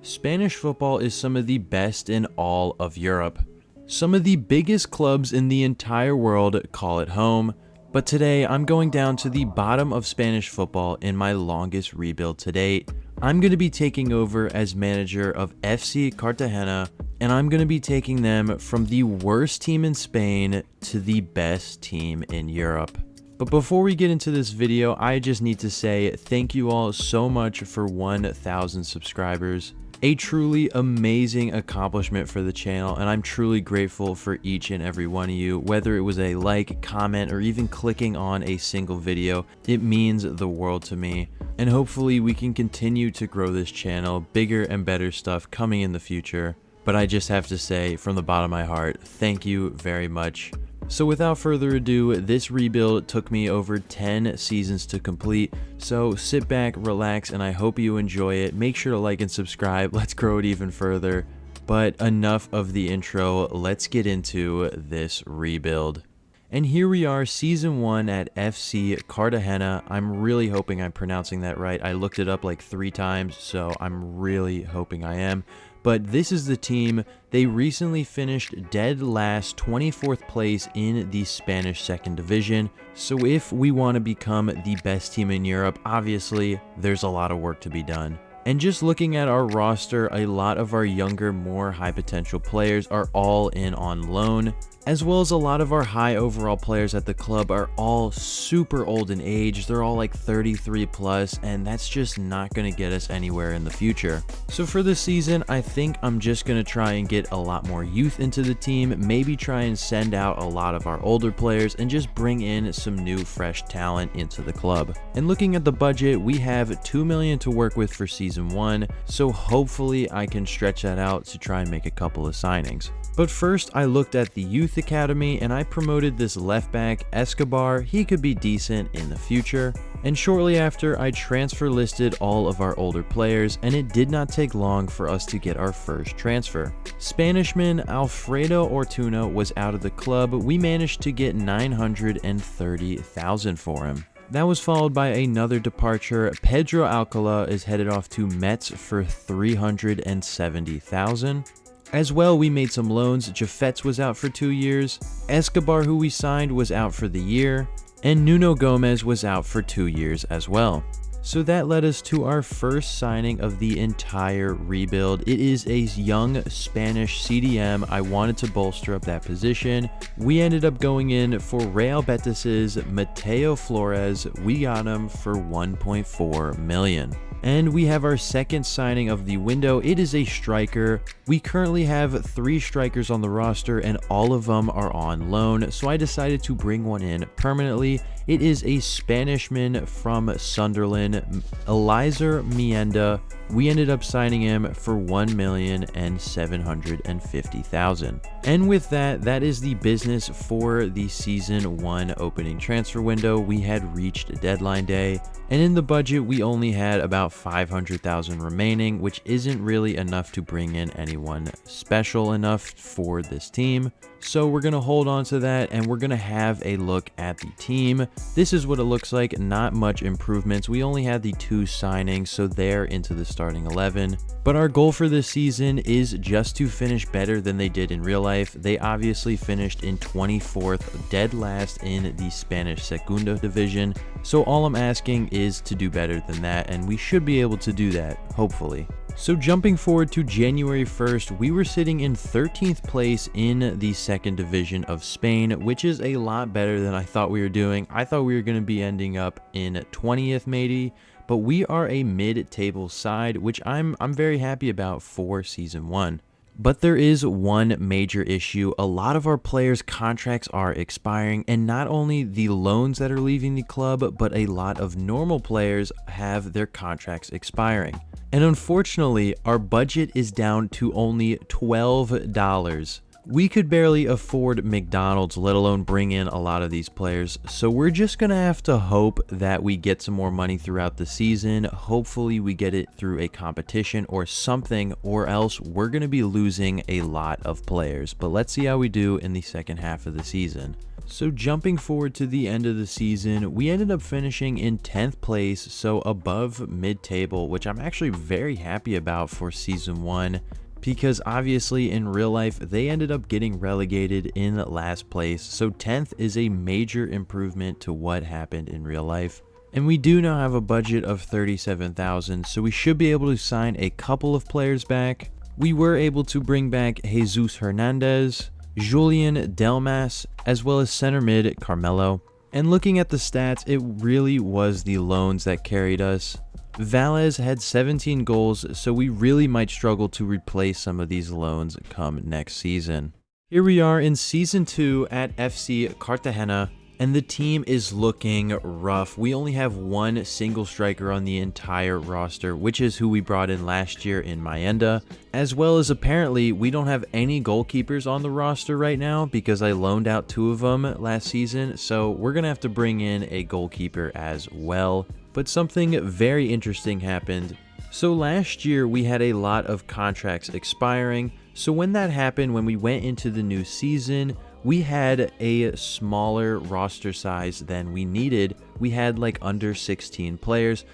Spanish football is some of the best in all of Europe. Some of the biggest clubs in the entire world call it home, but today I'm going down to the bottom of Spanish football in my longest rebuild to date. I'm going to be taking over as manager of FC Cartagena, and I'm going to be taking them from the worst team in Spain to the best team in Europe. But before we get into this video, I just need to say thank you all so much for 1,000 subscribers. A truly amazing accomplishment for the channel, and I'm truly grateful for each and every one of you. Whether it was a like, comment, or even clicking on a single video, it means the world to me. And hopefully we can continue to grow this channel, bigger and better stuff coming in the future. But I just have to say from the bottom of my heart, thank you very much. So without further ado, this rebuild took me over 10 seasons to complete, so sit back, relax, and I hope you enjoy it. Make sure to like and subscribe, let's grow it even further. But enough of the intro, let's get into this rebuild. And here we are, season 1 at FC Cartagena. I'm really hoping I'm pronouncing that right. I looked it up like 3 times, so I'm really hoping I am. But this is the team. They recently finished dead last, 24th place in the Spanish second division. So if we want to become the best team in Europe, obviously there's a lot of work to be done. And just looking at our roster, a lot of our younger, more high potential players are all in on loan, as well as a lot of our high overall players at the club are all super old in age. They're all like 33 plus, and that's just not going to get us anywhere in the future. So for this season, I think I'm just going to try and get a lot more youth into the team, maybe try and send out a lot of our older players and just bring in some new fresh talent into the club. And looking at the budget, we have $2 million to work with for season 1, so hopefully I can stretch that out to try and make a couple of signings. But first, I looked at the youth academy and I promoted this left back, Escobar. He could be decent in the future. And shortly after, I transfer listed all of our older players, and it did not take long for us to get our first transfer. Spanishman Alfredo Ortuno was out of the club. We managed to get $930,000 for him. That was followed by another departure. Pedro Alcala is headed off to Metz for $370,000. As well, we made some loans. Jafets was out for 2 years. Escobar, who we signed, was out for the year. And Nuno Gomez was out for 2 years as well. So that led us to our first signing of the entire rebuild. It is a young Spanish CDM. I wanted to bolster up that position. We ended up going in for Real Betis's Mateo Flores. We got him for $1.4 million. And we have our second signing of the window. It is a striker. We currently have 3 strikers on the roster and all of them are on loan, so I decided to bring one in permanently. It is a Spanishman from Sunderland, Eliezer Mienda. We ended up signing him for $1,750,000. And with that, that is the business for the season 1 opening transfer window. We had reached deadline day, and in the budget we only had about $500,000 remaining, which isn't really enough to bring in anyone special enough for this team. So we're going to hold on to that and we're going to have a look at the team. This is what it looks like. Not much improvements. We only had the 2 signings, so they're into the starting 11. But our goal for this season is just to finish better than they did in real life. They obviously finished in 24th, dead last in the Spanish Segunda division. So all I'm asking is to do better than that, and we should be able to do that, hopefully. So jumping forward to January 1st, we were sitting in 13th place in the second division of Spain, which is a lot better than I thought we were doing. I thought we were going to be ending up in 20th maybe, but we are a mid-table side, which I'm very happy about for season 1. But there is one major issue. A lot of our players' contracts are expiring, and not only the loans that are leaving the club, but a lot of normal players have their contracts expiring. And unfortunately, our budget is down to only $12. We could barely afford McDonald's, let alone bring in a lot of these players, so we're just gonna have to hope that we get some more money throughout the season. Hopefully we get it through a competition or something, or else we're gonna be losing a lot of players. But let's see how we do in the second half of the season. So jumping forward to the end of the season, we ended up finishing in 10th place, so above mid-table, which I'm actually very happy about for season 1. Because obviously in real life they ended up getting relegated in last place, so 10th is a major improvement to what happened in real life. And we do now have a budget of 37,000, so we should be able to sign a couple of players back. We were able to bring back Jesus Hernandez, Julian Delmas, as well as center mid Carmelo. And looking at the stats, it really was the loans that carried us. Valles had 17 goals, so we really might struggle to replace some of these loans come next season. Here we are in Season 2 at FC Cartagena, and the team is looking rough. We only have one single striker on the entire roster, which is who we brought in last year in Mayenda, as well as apparently we don't have any goalkeepers on the roster right now because I loaned out 2 of them last season, so we're going to have to bring in a goalkeeper as well. But something very interesting happened. So last year we had a lot of contracts expiring, so when that happened, when we went into the new season, we had a smaller roster size than we needed. We had like under 16 players.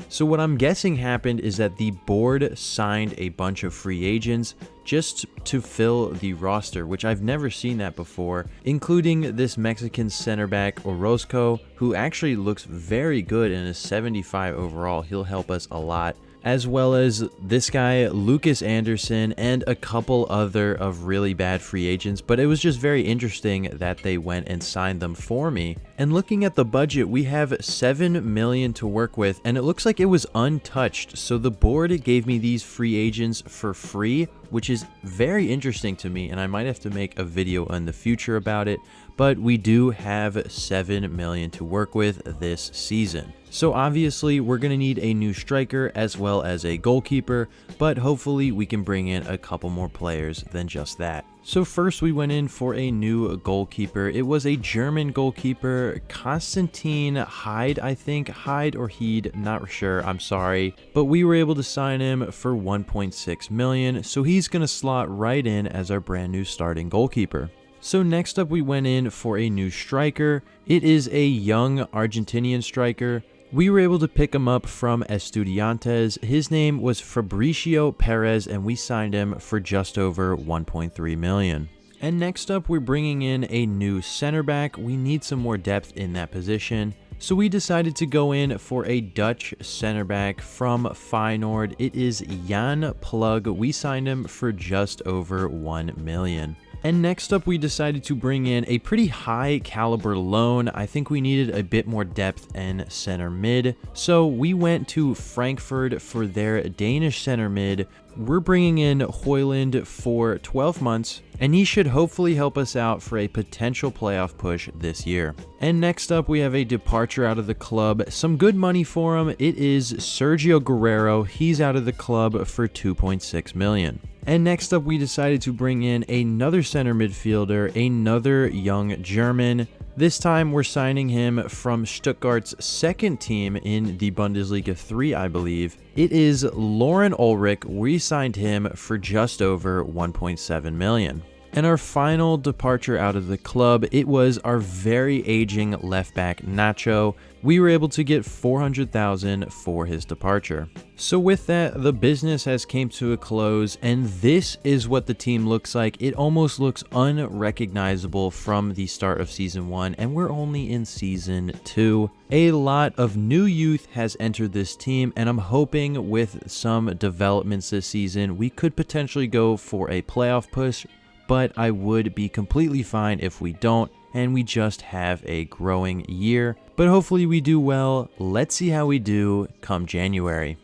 So what I'm guessing happened is that the board signed a bunch of free agents just to fill the roster, which I've never seen that before, including this Mexican center back Orozco, who actually looks very good and is 75 overall. He'll help us a lot. As well as this guy Lucas Anderson and a couple other of really bad free agents, but it was just very interesting that they went and signed them for me. And looking at the budget, we have 7 million to work with, and it looks like it was untouched, so the board gave me these free agents for free, which is very interesting to me, and I might have to make a video in the future about it. But we do have 7 million to work with this season. So obviously we're going to need a new striker as well as a goalkeeper, but hopefully we can bring in a couple more players than just that. So first we went in for a new goalkeeper. It was a German goalkeeper, Konstantin Heid, I think. Heid or Heed, not sure, I'm sorry. But we were able to sign him for 1.6 million, so he's going to slot right in as our brand new starting goalkeeper. So next up we went in for a new striker. It is a young Argentinian striker. We were able to pick him up from Estudiantes. His name was Fabricio Perez, and we signed him for just over 1.3 million. And next up we're bringing in a new center back. We need some more depth in that position. So we decided to go in for a Dutch center back from Feyenoord. It is Jan Plug. We signed him for just over 1 million. And next up, we decided to bring in a pretty high caliber loan. I think we needed a bit more depth in center mid. So we went to Frankfurt for their Danish center mid. We're bringing in Højlund for 12 months, and he should hopefully help us out for a potential playoff push this year. And next up, we have a departure out of the club. Some good money for him. It is Sergio Guerrero. He's out of the club for 2.6 million. And next up, we decided to bring in another center midfielder, another young German. This time, we're signing him from Stuttgart's second team in the Bundesliga 3, I believe. It is Lauren Ulrich. We signed him for just over 1.7 million. And our final departure out of the club, it was our very aging left back Nacho. We were able to get 400,000 for his departure. So with that, the business has came to a close, and this is what the team looks like. It almost looks unrecognizable from the start of season 1, and we're only in season 2. A lot of new youth has entered this team, and I'm hoping with some developments this season, we could potentially go for a playoff push. But I would be completely fine if we don't, and we just have a growing year. But hopefully we do well. Let's see how we do come January.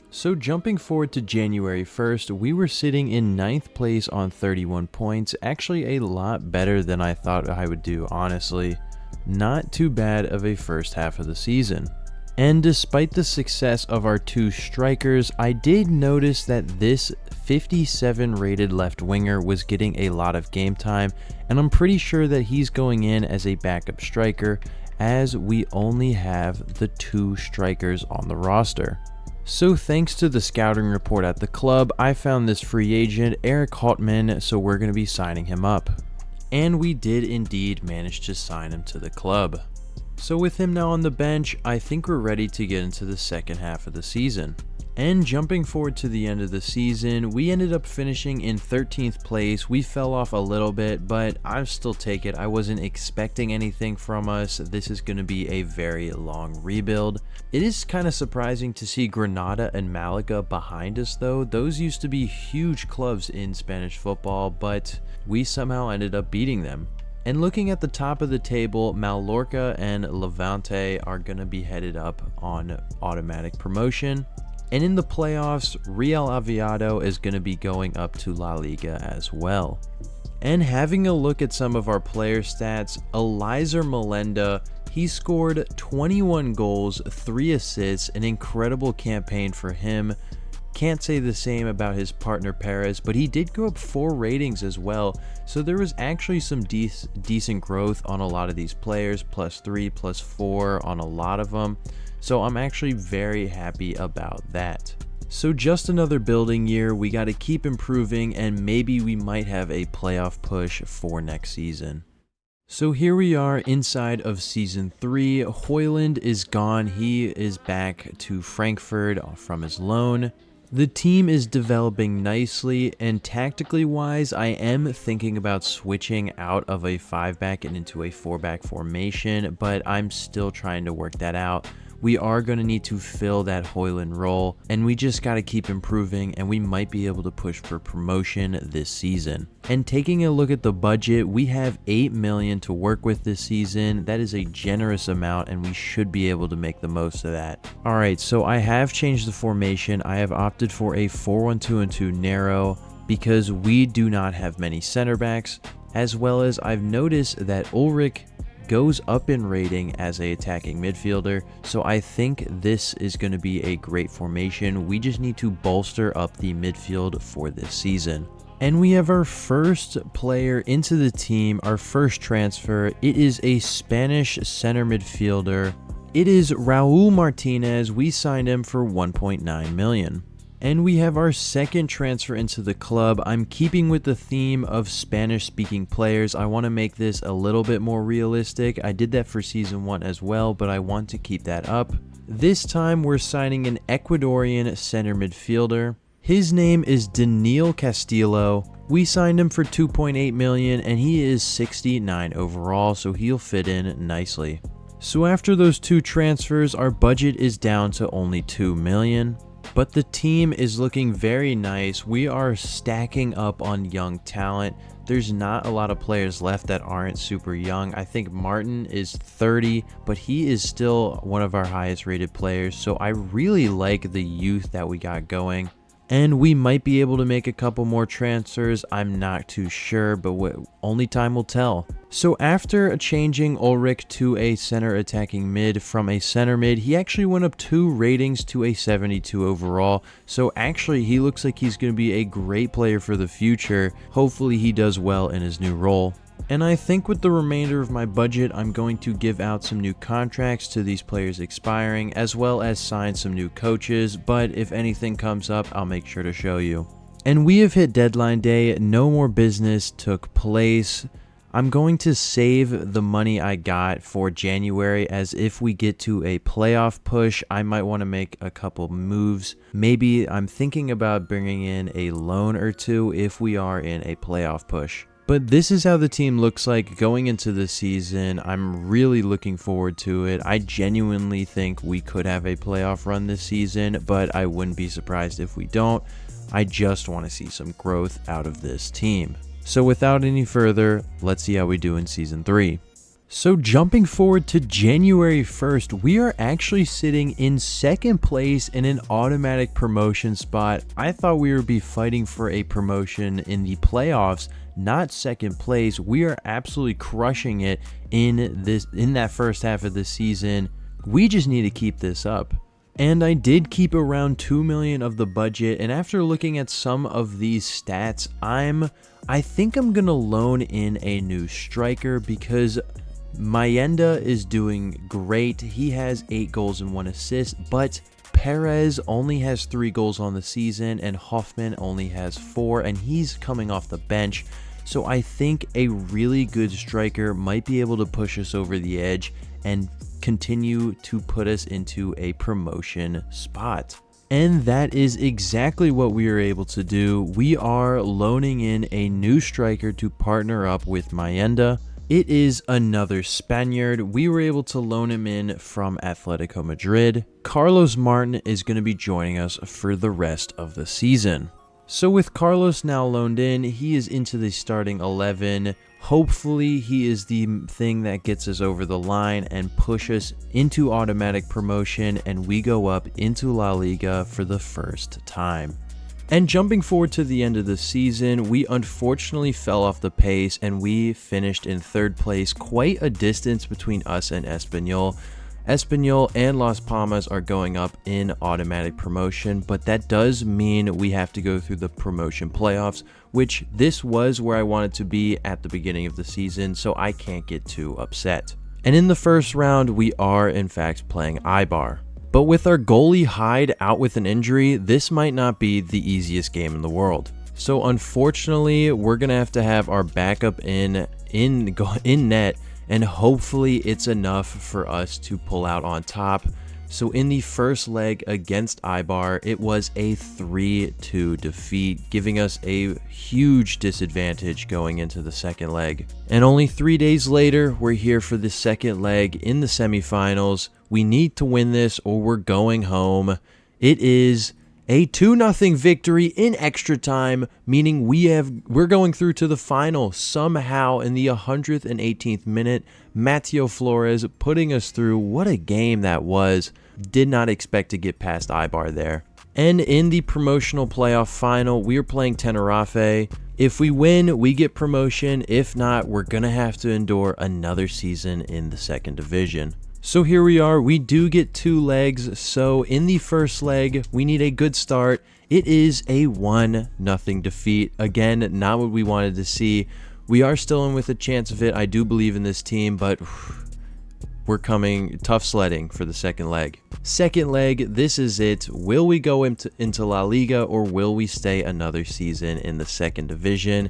So jumping forward to January 1st, we were sitting in 9th place on 31 points. Actually a lot better than I thought I would do, honestly. Not too bad of a first half of the season. And despite the success of our two strikers, I did notice that this 57 rated left winger was getting a lot of game time, and I'm pretty sure that he's going in as a backup striker, as we only have the two strikers on the roster. So thanks to the scouting report at the club, I found this free agent, Eric Hartman, so we're going to be signing him up. And we did indeed manage to sign him to the club. So with him now on the bench, I think we're ready to get into the second half of the season. And jumping forward to the end of the season, we ended up finishing in 13th place. We fell off a little bit, but I'll still take it. I wasn't expecting anything from us. This is going to be a very long rebuild. It is kind of surprising to see Granada and Malaga behind us though. Those used to be huge clubs in Spanish football, but we somehow ended up beating them. And looking at the top of the table, Mallorca and Levante are going to be headed up on automatic promotion. And in the playoffs, Real Oviedo is going to be going up to La Liga as well. And having a look at some of our player stats, Eliezer Melenda, he scored 21 goals, 3 assists, an incredible campaign for him. Can't say the same about his partner Perez, but he did go up 4 ratings as well, so there was actually some decent growth on a lot of these players, +3, +4 on a lot of them, so I'm actually very happy about that. So just another building year, we got to keep improving, and maybe we might have a playoff push for next season. So here we are inside of season 3. Højlund is gone, he is back to Frankfurt from his loan. The team is developing nicely, and tactically wise, I am thinking about switching out of a 5-back and into a 4-back formation, but I'm still trying to work that out. We are going to need to fill that Højlund role, and we just got to keep improving, and we might be able to push for promotion this season. And taking a look at the budget, we have 8 million to work with this season. That is a generous amount, and we should be able to make the most of that. Alright, so I have changed the formation. I have opted for a 4-1-2-2 narrow because we do not have many center backs, as well as I've noticed that Ulrich goes up in rating as a attacking midfielder, so I think this is going to be a great formation. We just need to bolster up the midfield for this season. And we have our first player into the team, our first transfer. It is a Spanish center midfielder. It is Raul Martinez. We signed him for 1.9 million. And we have our second transfer into the club. I'm keeping with the theme of Spanish-speaking players. I want to make this a little bit more realistic. I did that for season 1 as well, but I want to keep that up. This time we're signing an Ecuadorian center midfielder. His name is Daniel Castillo. We signed him for 2.8 million, and he is 69 overall, so he'll fit in nicely. So after those 2 transfers, our budget is down to only 2 million. But the team is looking very nice. We are stacking up on young talent. There's not a lot of players left that aren't super young. I think Martin is 30, but he is still one of our highest rated players. So I really like the youth that we got going. And we might be able to make a couple more transfers. I'm not too sure, but only time will tell. So after changing Ulrich to a center attacking mid from a center mid, he actually went up 2 ratings to a 72 overall. So actually he looks like he's going to be a great player for the future. Hopefully he does well in his new role. And I think with the remainder of my budget, I'm going to give out some new contracts to these players expiring, as well as sign some new coaches, but if anything comes up, I'll make sure to show you. And we have hit deadline day, no more business took place. I'm going to save the money I got for January, as if we get to a playoff push, I might want to make a couple moves. Maybe I'm thinking about bringing in a loan or 2 if we are in a playoff push. But this is how the team looks like going into the season. I'm really looking forward to it. I genuinely think we could have a playoff run this season, but I wouldn't be surprised if we don't. I just want to see some growth out of this team. So without any further, let's see how we do in season 3. So jumping forward to January 1st, we are actually sitting in 2nd place in an automatic promotion spot. I thought we would be fighting for a promotion in the playoffs, not 2nd place. We are absolutely crushing it in that first half of the season. We just need to keep this up. And I did keep around 2 million of the budget, and after looking at some of these stats, I think I'm gonna loan in a new striker because Mayenda is doing great. He has 8 goals and 1 assist, but Perez only has 3 goals on the season and Hoffman only has 4, and he's coming off the bench. So I think a really good striker might be able to push us over the edge and continue to put us into a promotion spot. And that is exactly what we are able to do. We are loaning in a new striker to partner up with Mayenda. It is another Spaniard. We were able to loan him in from Atletico Madrid. Carlos Martin is going to be joining us for the rest of the season. So with Carlos now loaned in, he is into the starting 11. Hopefully he is the thing that gets us over the line and push us into automatic promotion, and we go up into La Liga for the first time. And jumping forward to the end of the season, we unfortunately fell off the pace and we finished in 3rd place, quite a distance between us and Espanyol. Espanyol and Las Palmas are going up in automatic promotion, but that does mean we have to go through the promotion playoffs, which this was where I wanted to be at the beginning of the season, so I can't get too upset. And in the first round, we are in fact playing Eibar. But with our goalie Hyde out with an injury, this might not be the easiest game in the world. So unfortunately, we're going to have our backup in net, and hopefully it's enough for us to pull out on top. So in the first leg against Eibar, it was a 3-2 defeat, giving us a huge disadvantage going into the second leg. And only 3 days later, we're here for the second leg in the semifinals. We need to win this or we're going home. It is a 2-0 victory in extra time, meaning we're going through to the final somehow in the 118th minute. Mateo Flores putting us through. What a game that was. Did not expect to get past Eibar there. And in the promotional playoff final, we are playing Tenerife. If we win, we get promotion. If not, we're going to have to endure another season in the second division. So here we are, we do get 2 legs. So in the first leg, we need a good start. It is a 1-0 defeat. Again, not what we wanted to see. We are still in with a chance of it. I do believe in this team, but we're coming tough sledding for the second leg. Second leg, this is it. Will we go into La Liga or will we stay another season in the second division?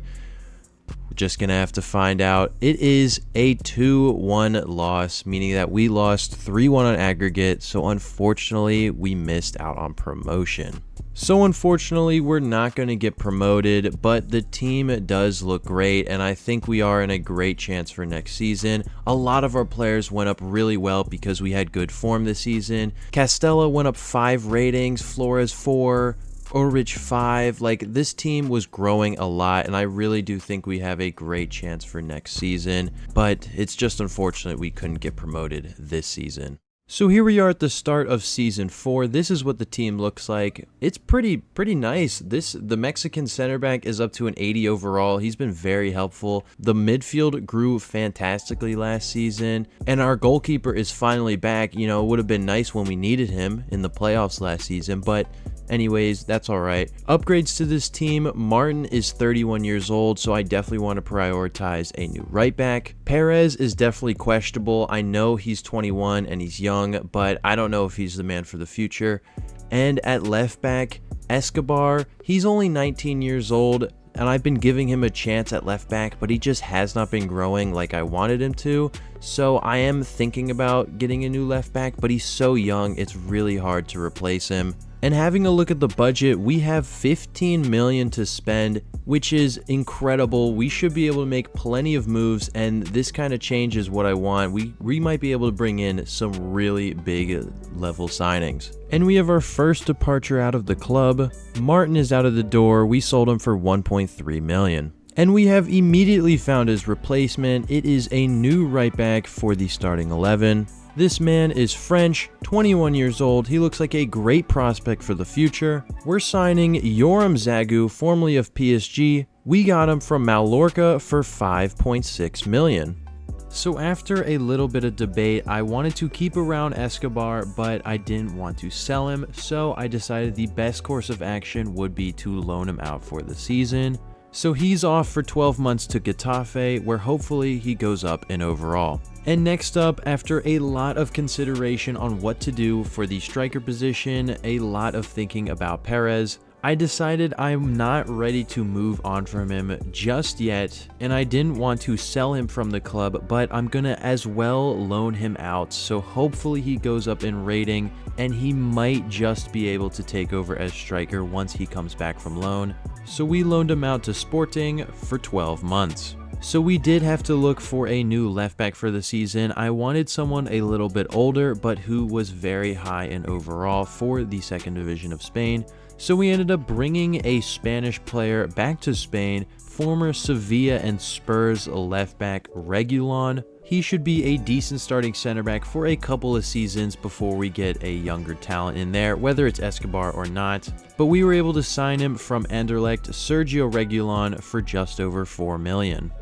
Just gonna have to find out. It is a 2-1 loss, meaning that we lost 3-1 on aggregate, so unfortunately we missed out on promotion. So unfortunately we're not going to get promoted, but the team does look great and I think we are in a great chance for next season. A lot of our players went up really well because we had good form this season. Castella went up 5 ratings, Flores 4, Ulrich 5. Like, this team was growing a lot and I really do think we have a great chance for next season, but it's just unfortunate we couldn't get promoted this season. So here we are at the start of season 4. This is what the team looks like. It's pretty nice. The Mexican center back is up to an 80 overall. He's been very helpful. The midfield grew fantastically last season, and our goalkeeper is finally back. You know, it would have been nice when we needed him in the playoffs last season, but anyways, that's all right. Upgrades to this team. Martin is 31 years old, so I definitely want to prioritize a new right back. Perez is definitely questionable. I know he's 21 and he's young, but I don't know if he's the man for the future. And at left back, Escobar, he's only 19 years old, and I've been giving him a chance at left back, but he just has not been growing like I wanted him to. So I am thinking about getting a new left back, but he's so young, it's really hard to replace him. And having a look at the budget, we have 15 million to spend, which is incredible. We should be able to make plenty of moves, and this kind of change is what I want. We might be able to bring in some really big level signings. And we have our first departure out of the club. Martin is out of the door. We sold him for 1.3 million. And we have immediately found his replacement. It is a new right back for the starting 11. This man is French, 21 years old. He looks like a great prospect for the future. We're signing Yoram Zagu, formerly of PSG. We got him from Mallorca for 5.6 million. So after a little bit of debate, I wanted to keep around Escobar, but I didn't want to sell him, so I decided the best course of action would be to loan him out for the season. So he's off for 12 months to Getafe, where hopefully he goes up in overall. And next up, after a lot of consideration on what to do for the striker position, a lot of thinking about Perez, I decided I'm not ready to move on from him just yet, and I didn't want to sell him from the club, but I'm gonna as well loan him out, so hopefully he goes up in rating, and he might just be able to take over as striker once he comes back from loan. So we loaned him out to Sporting for 12 months. So we did have to look for a new left back for the season. I wanted someone a little bit older, but who was very high in overall for the second division of Spain. So we ended up bringing a Spanish player back to Spain, former Sevilla and Spurs left back Reguilon. He should be a decent starting center back for a couple of seasons before we get a younger talent in there, whether it's Escobar or not. But we were able to sign him from Anderlecht, Sergio Reguilon, for just over 4 million.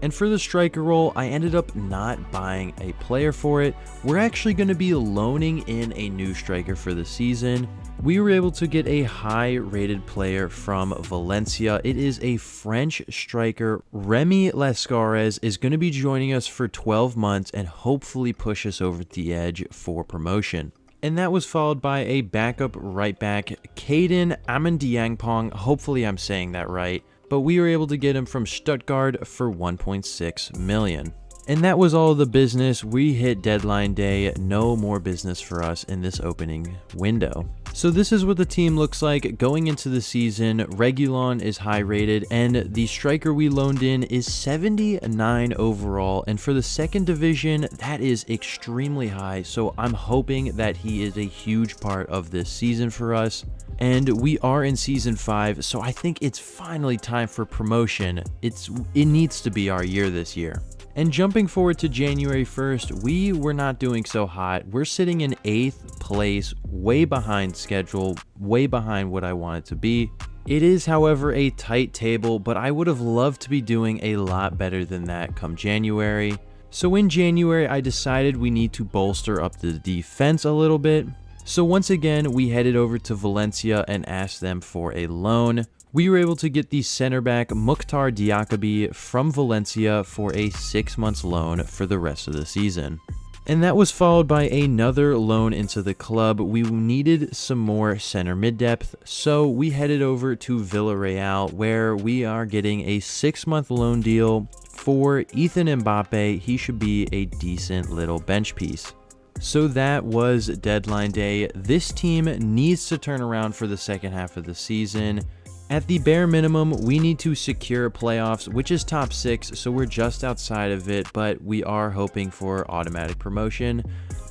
And for the striker role, I ended up not buying a player for it. We're actually going to be loaning in a new striker for the season. We were able to get a high-rated player from Valencia. It is a French striker. Remy Lascares is going to be joining us for 12 months and hopefully push us over the edge for promotion. And that was followed by a backup right back, Caden Amandiangpong. Hopefully I'm saying that right. But we were able to get him from Stuttgart for 1.6 million. And that was all the business. We hit deadline day. No more business for us in this opening window. So this is what the team looks like going into the season. Reguilon is high rated, and the striker we loaned in is 79 overall. And for the second division, that is extremely high. So I'm hoping that he is a huge part of this season for us. And we are in season 5, so I think it's finally time for promotion. It needs to be our year this year. And jumping forward to January 1st, we were not doing so hot. We're sitting in 8th place, way behind schedule, way behind what I want it to be. It is, however, a tight table, but I would have loved to be doing a lot better than that come January. So in January, I decided we need to bolster up the defense a little bit. So once again, we headed over to Valencia and asked them for a loan. We were able to get the center back Mukhtar Diakabi from Valencia for a 6-month loan for the rest of the season. And that was followed by another loan into the club. We needed some more center mid depth, so we headed over to Villarreal, where we are getting a 6-month loan deal for Ethan Mbappe. He should be a decent little bench piece. So that was deadline day. This team needs to turn around for the second half of the season. At the bare minimum, we need to secure playoffs, which is top 6, so we're just outside of it, but we are hoping for automatic promotion.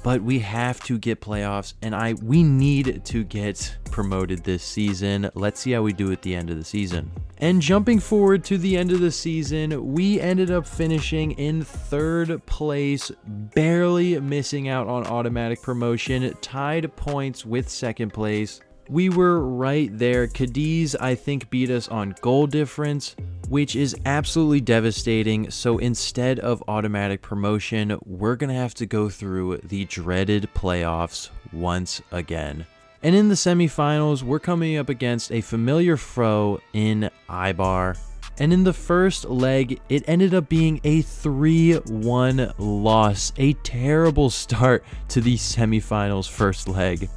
But we have to get playoffs, and we need to get promoted this season. Let's see how we do at the end of the season. And jumping forward to the end of the season, we ended up finishing in 3rd place, barely missing out on automatic promotion, tied points with 2nd place. We were right there. Cadiz, I think, beat us on goal difference, which is absolutely devastating. So instead of automatic promotion, we're going to have to go through the dreaded playoffs once again. And in the semifinals, we're coming up against a familiar foe in Eibar. And in the first leg, it ended up being a 3-1 loss. A terrible start to the semifinals first leg.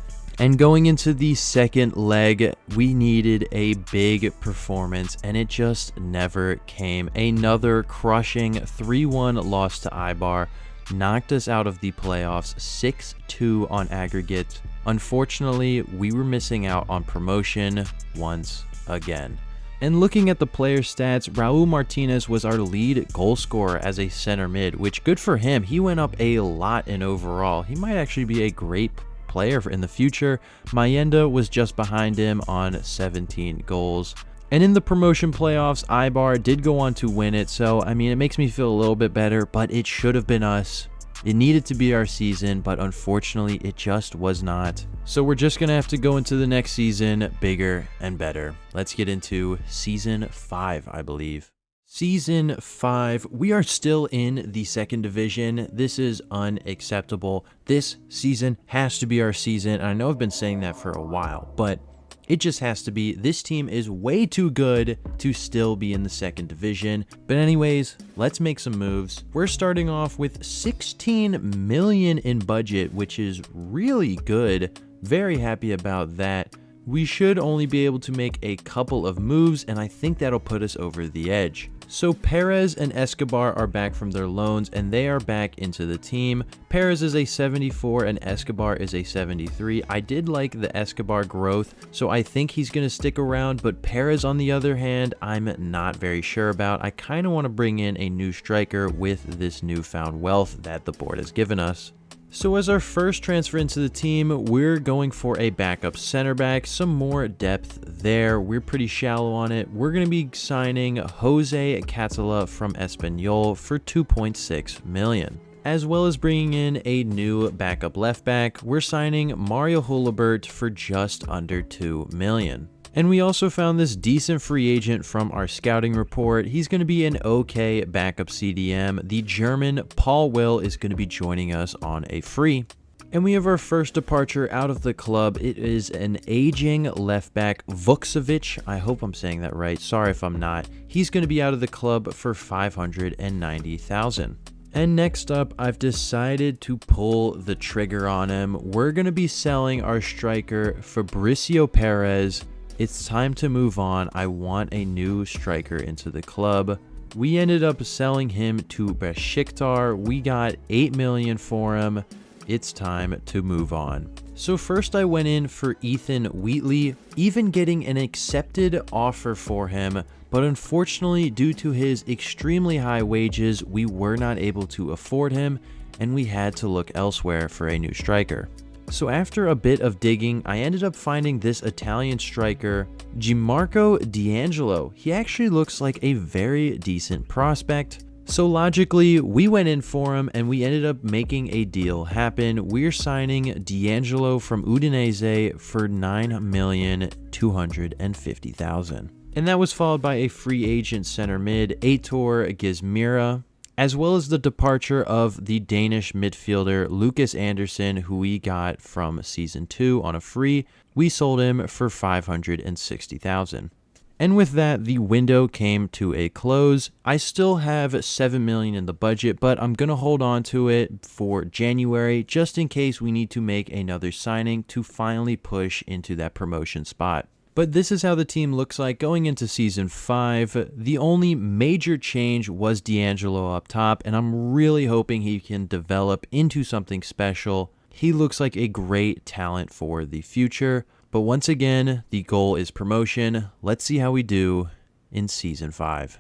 And going into the second leg, we needed a big performance, and it just never came. Another crushing 3-1 loss to Eibar knocked us out of the playoffs, 6-2 on aggregate. Unfortunately, we were missing out on promotion once again. And looking at the player stats, Raul Martinez was our lead goal scorer as a center mid, which good for him. He went up a lot in overall. He might actually be a great player in the future. Mayenda was just behind him on 17 goals. And in the promotion playoffs, Eibar did go on to win it, so I mean, it makes me feel a little bit better, but it should have been us. It needed to be our season, but unfortunately it just was not. So we're just gonna have to go into the next season bigger and better. Let's get into season 5, I believe. Season 5, we are still in the second division. This is unacceptable. This season has to be our season. I know I've been saying that for a while, but it just has to be. This team is way too good to still be in the second division. But anyways, let's make some moves. We're starting off with 16 million in budget, which is really good. Very happy about that. We should only be able to make a couple of moves, and I think that'll put us over the edge. So Perez and Escobar are back from their loans, and they are back into the team. Perez is a 74 and Escobar is a 73. I did like the Escobar growth, so I think he's going to stick around, but Perez, on the other hand, I'm not very sure about. I kind of want to bring in a new striker with this newfound wealth that the board has given us. So as our first transfer into the team, we're going for a backup center back, some more depth there. We're pretty shallow on it. We're going to be signing Jose Catala from Espanyol for 2.6 million. As well as bringing in a new backup left back, we're signing Mario Hulabert for just under 2 million. And we also found this decent free agent from our scouting report. He's going to be an okay backup CDM. The German Paul Will is going to be joining us on a free. And we have our first departure out of the club. It is an aging left back, Vukcevic. I hope I'm saying that right. Sorry if I'm not. He's going to be out of the club for 590,000. And next up, I've decided to pull the trigger on him. We're going to be selling our striker, Fabricio Perez. It's time to move on. I want a new striker into the club. We ended up selling him to Besiktas. We got 8 million for him. It's time to move on. So first I went in for Ethan Wheatley, even getting an accepted offer for him, but unfortunately due to his extremely high wages, we were not able to afford him and we had to look elsewhere for a new striker. So after a bit of digging, I ended up finding this Italian striker, Gianmarco D'Angelo. He actually looks like a very decent prospect. So logically, we went in for him and we ended up making a deal happen. We're signing D'Angelo from Udinese for 9,250,000. And that was followed by a free agent center mid, Aitor Gizmira, as well as the departure of the Danish midfielder Lucas Anderson, who we got from Season 2 on a free. We sold him for 560,000. And with that, the window came to a close. I still have 7 million in the budget, but I'm going to hold on to it for January, just in case we need to make another signing to finally push into that promotion spot. But this is how the team looks like going into Season 5. The only major change was D'Angelo up top, and I'm really hoping he can develop into something special. He looks like a great talent for the future. But once again, the goal is promotion. Let's see how we do in Season 5.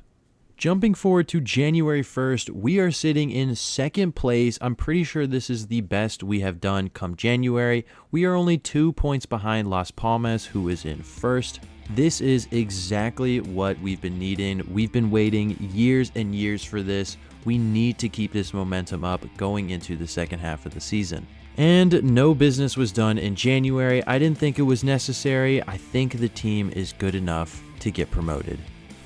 Jumping forward to January 1st, we are sitting in second place. I'm pretty sure this is the best we have done come January. We are only 2 points behind Las Palmas, who is in first. This is exactly what we've been needing. We've been waiting years and years for this. We need to keep this momentum up going into the second half of the season. And no business was done in January. I didn't think it was necessary. I think the team is good enough to get promoted.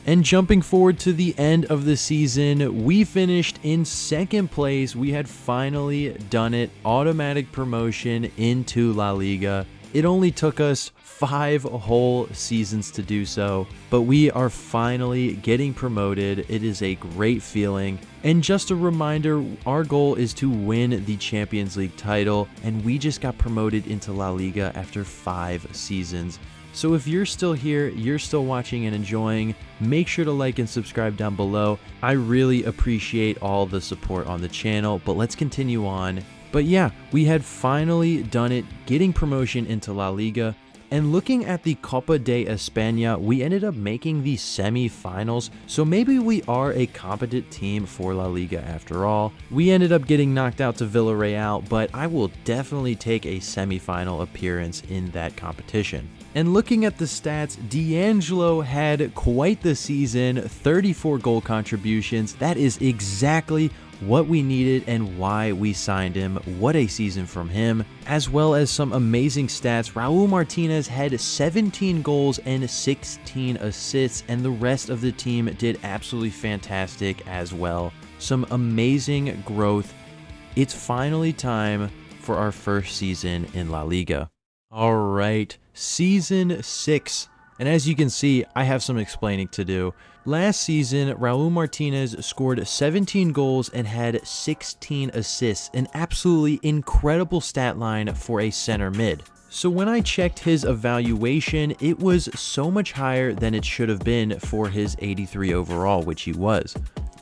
And jumping forward to the end of the season, we finished in second place. We had finally done it. Automatic promotion into La Liga. It only took us 5 whole seasons to do so, but we are finally getting promoted. It is a great feeling. And just a reminder, our goal is to win the Champions League title, and we just got promoted into La Liga after 5 seasons. So if you're still here, you're still watching and enjoying, make sure to like and subscribe down below. I really appreciate all the support on the channel, but let's continue on. But yeah, we had finally done it, getting promotion into La Liga. And looking at the Copa de España, we ended up making the semi-finals, so maybe we are a competent team for La Liga after all. We ended up getting knocked out to Villarreal, but I will definitely take a semi-final appearance in that competition. And looking at the stats, D'Angelo had quite the season, 34 goal contributions. That is exactly what we needed and why we signed him. What a season from him, as well as some amazing stats. Raul Martinez had 17 goals and 16 assists, and the rest of the team did absolutely fantastic as well. Some amazing growth. It's finally time for our first season in La Liga. All right, season 6. And as you can see, I have some explaining to do. Last season, Raul Martinez scored 17 goals and had 16 assists, an absolutely incredible stat line for a center mid. So when I checked his evaluation, it was so much higher than it should have been for his 83 overall, which he was.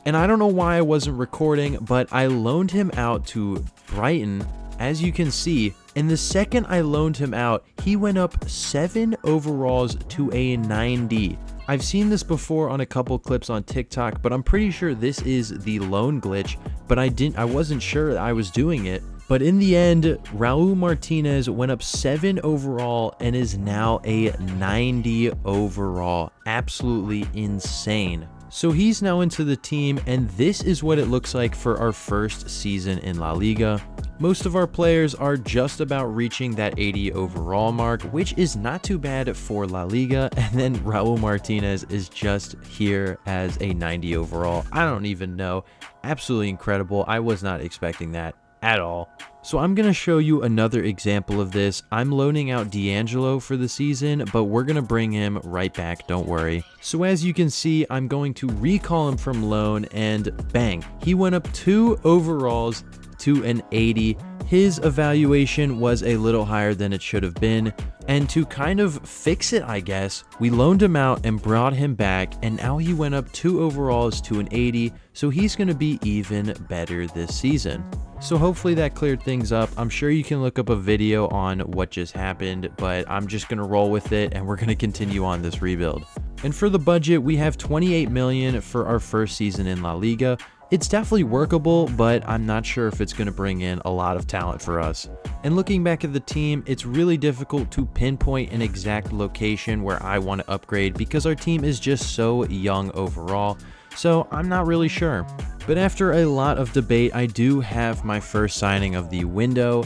And I don't know why I wasn't recording, but I loaned him out to Brighton. As you can see, in the second I loaned him out, he went up 7 overalls to a 90. I've seen this before on a couple clips on TikTok, but I'm pretty sure this is the loan glitch, but I wasn't sure I was doing it. But in the end, Raul Martinez went up 7 overall and is now a 90 overall. Absolutely insane. So he's now into the team, and this is what it looks like for our first season in La Liga. Most of our players are just about reaching that 80 overall mark, which is not too bad for La Liga. And then Raul Martinez is just here as a 90 overall. I don't even know. Absolutely incredible. I was not expecting that at all. So I'm going to show you another example of this. I'm loaning out D'Angelo for the season, but we're going to bring him right back, don't worry. So as you can see, I'm going to recall him from loan, and bang, he went up 2 overalls to an 80. His evaluation was a little higher than it should have been, and to kind of fix it, I guess, we loaned him out and brought him back, and now he went up 2 overalls to an 80, so he's going to be even better this season. So hopefully that cleared things up. I'm sure you can look up a video on what just happened, but I'm just going to roll with it, and we're going to continue on this rebuild. And for the budget, we have 28 million for our first season in La Liga. It's definitely workable, but I'm not sure if it's going to bring in a lot of talent for us. And looking back at the team, it's really difficult to pinpoint an exact location where I want to upgrade because our team is just so young overall. So I'm not really sure. But after a lot of debate, I do have my first signing of the window.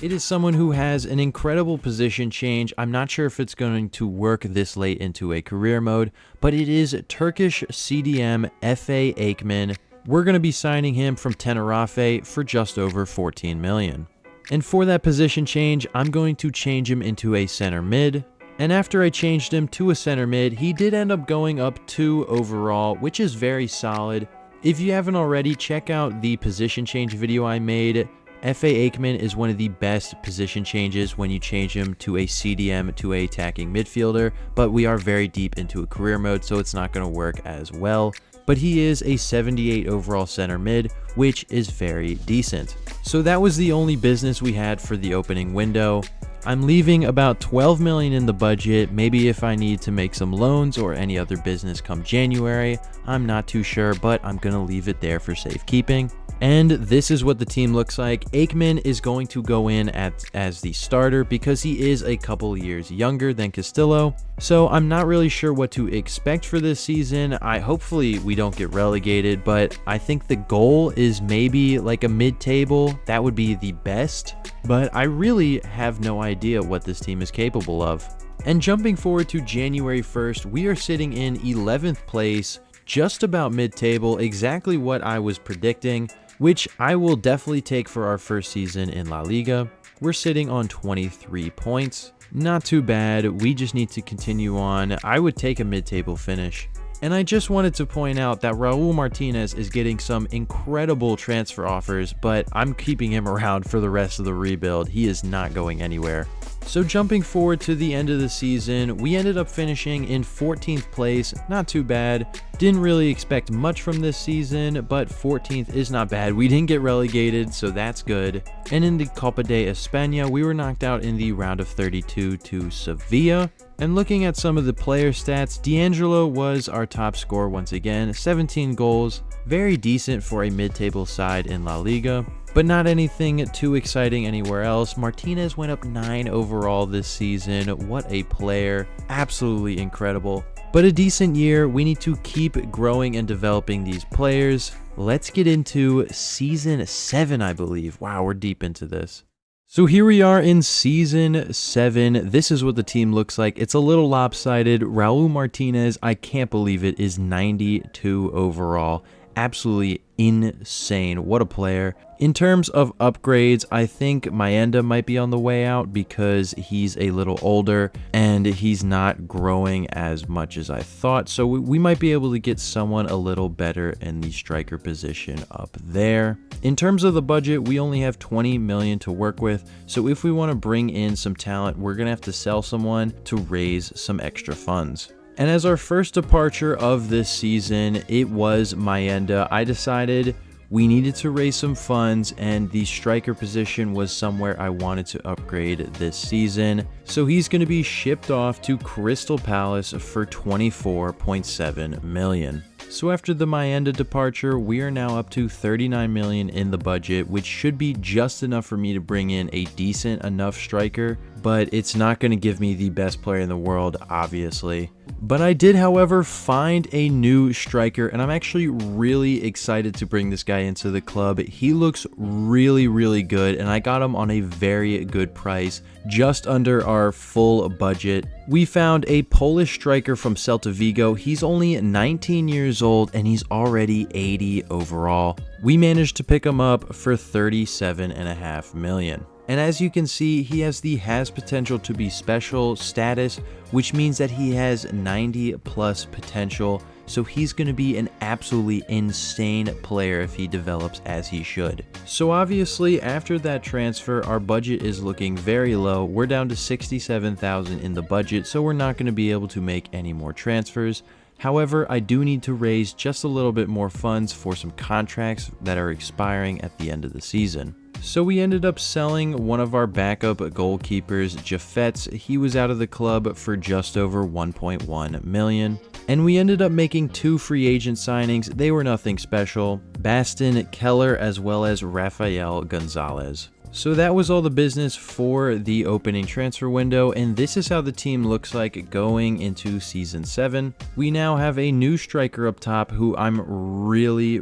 It is someone who has an incredible position change. I'm not sure if it's going to work this late into a career mode, but it is Turkish CDM Efe Aikman. We're going to be signing him from Tenerife for just over 14 million. And for that position change, I'm going to change him into a center mid. And after I changed him to a center mid, he did end up going up 2 overall, which is very solid. If you haven't already, check out the position change video I made. Efe Aikman is one of the best position changes when you change him to a CDM to a attacking midfielder, but we are very deep into a career mode, so it's not going to work as well. But he is a 78 overall center mid, which is very decent. So that was the only business we had for the opening window. I'm leaving about 12 million in the budget. Maybe if I need to make some loans or any other business come January, I'm not too sure, but I'm going to leave it there for safekeeping. And this is what the team looks like. Aikman is going to go in as the starter because he is a couple years younger than Castillo. So I'm not really sure what to expect for this season. Hopefully we don't get relegated, but I think the goal is maybe like a mid-table. That would be the best, but I really have no idea what this team is capable of. And jumping forward to January 1st, we are sitting in 11th place, just about mid-table, exactly what I was predicting, which I will definitely take for our first season in La Liga. We're sitting on 23 points. Not too bad. We just need to continue on. I would take a mid-table finish. And I just wanted to point out that Raul Martinez is getting some incredible transfer offers, but I'm keeping him around for the rest of the rebuild. He is not going anywhere. So jumping forward to the end of the season, we ended up finishing in 14th place. Not too bad. Didn't really expect much from this season, but 14th is not bad. We didn't get relegated, so that's good. And in the Copa de España, we were knocked out in the round of 32 to Sevilla. And looking at some of the player stats, D'Angelo was our top scorer once again, 17 goals, very decent for a mid-table side in La Liga, but not anything too exciting anywhere else. Martinez went up 9 overall this season. What a player, absolutely incredible. But a decent year. We need to keep growing and developing these players. Let's get into season 7, I believe. Wow, we're deep into this. So here we are in season 7. This is what the team looks like. It's a little lopsided. Raul Martinez, I can't believe it, is 92 overall. Absolutely insane. What a player. In terms of upgrades, I think Mayenda might be on the way out because he's a little older and he's not growing as much as I thought. So we might be able to get someone a little better in the striker position up there. In terms of the budget, we only have 20 million to work with. So if we want to bring in some talent, we're going to have to sell someone to raise some extra funds. And as our first departure of this season, it was Mayenda. I decided we needed to raise some funds, and the striker position was somewhere I wanted to upgrade this season. So he's going to be shipped off to Crystal Palace for 24.7 million. So after the Mayenda departure, we are now up to 39 million in the budget, which should be just enough for me to bring in a decent enough striker, but it's not going to give me the best player in the world, obviously. But I did, however, find a new striker, and I'm actually really excited to bring this guy into the club. He looks really, really good, and I got him on a very good price, just under our full budget. We found a Polish striker from Celta Vigo. He's only 19 years old, and he's already 80 overall. We managed to pick him up for 37.5 million. And as you can see, he has the has potential to be special status, which means that he has 90 plus potential. So he's going to be an absolutely insane player if he develops as he should. So obviously after that transfer, our budget is looking very low. We're down to 67,000 in the budget, so we're not going to be able to make any more transfers. However, I do need to raise just a little bit more funds for some contracts that are expiring at the end of the season. So we ended up selling one of our backup goalkeepers, Jafets. He was out of the club for just over 1.1 million. And we ended up making 2 free agent signings. They were nothing special. Baston Keller as well as Rafael Gonzalez. So that was all the business for the opening transfer window, and this is how the team looks like going into season 7. We now have a new striker up top who I'm really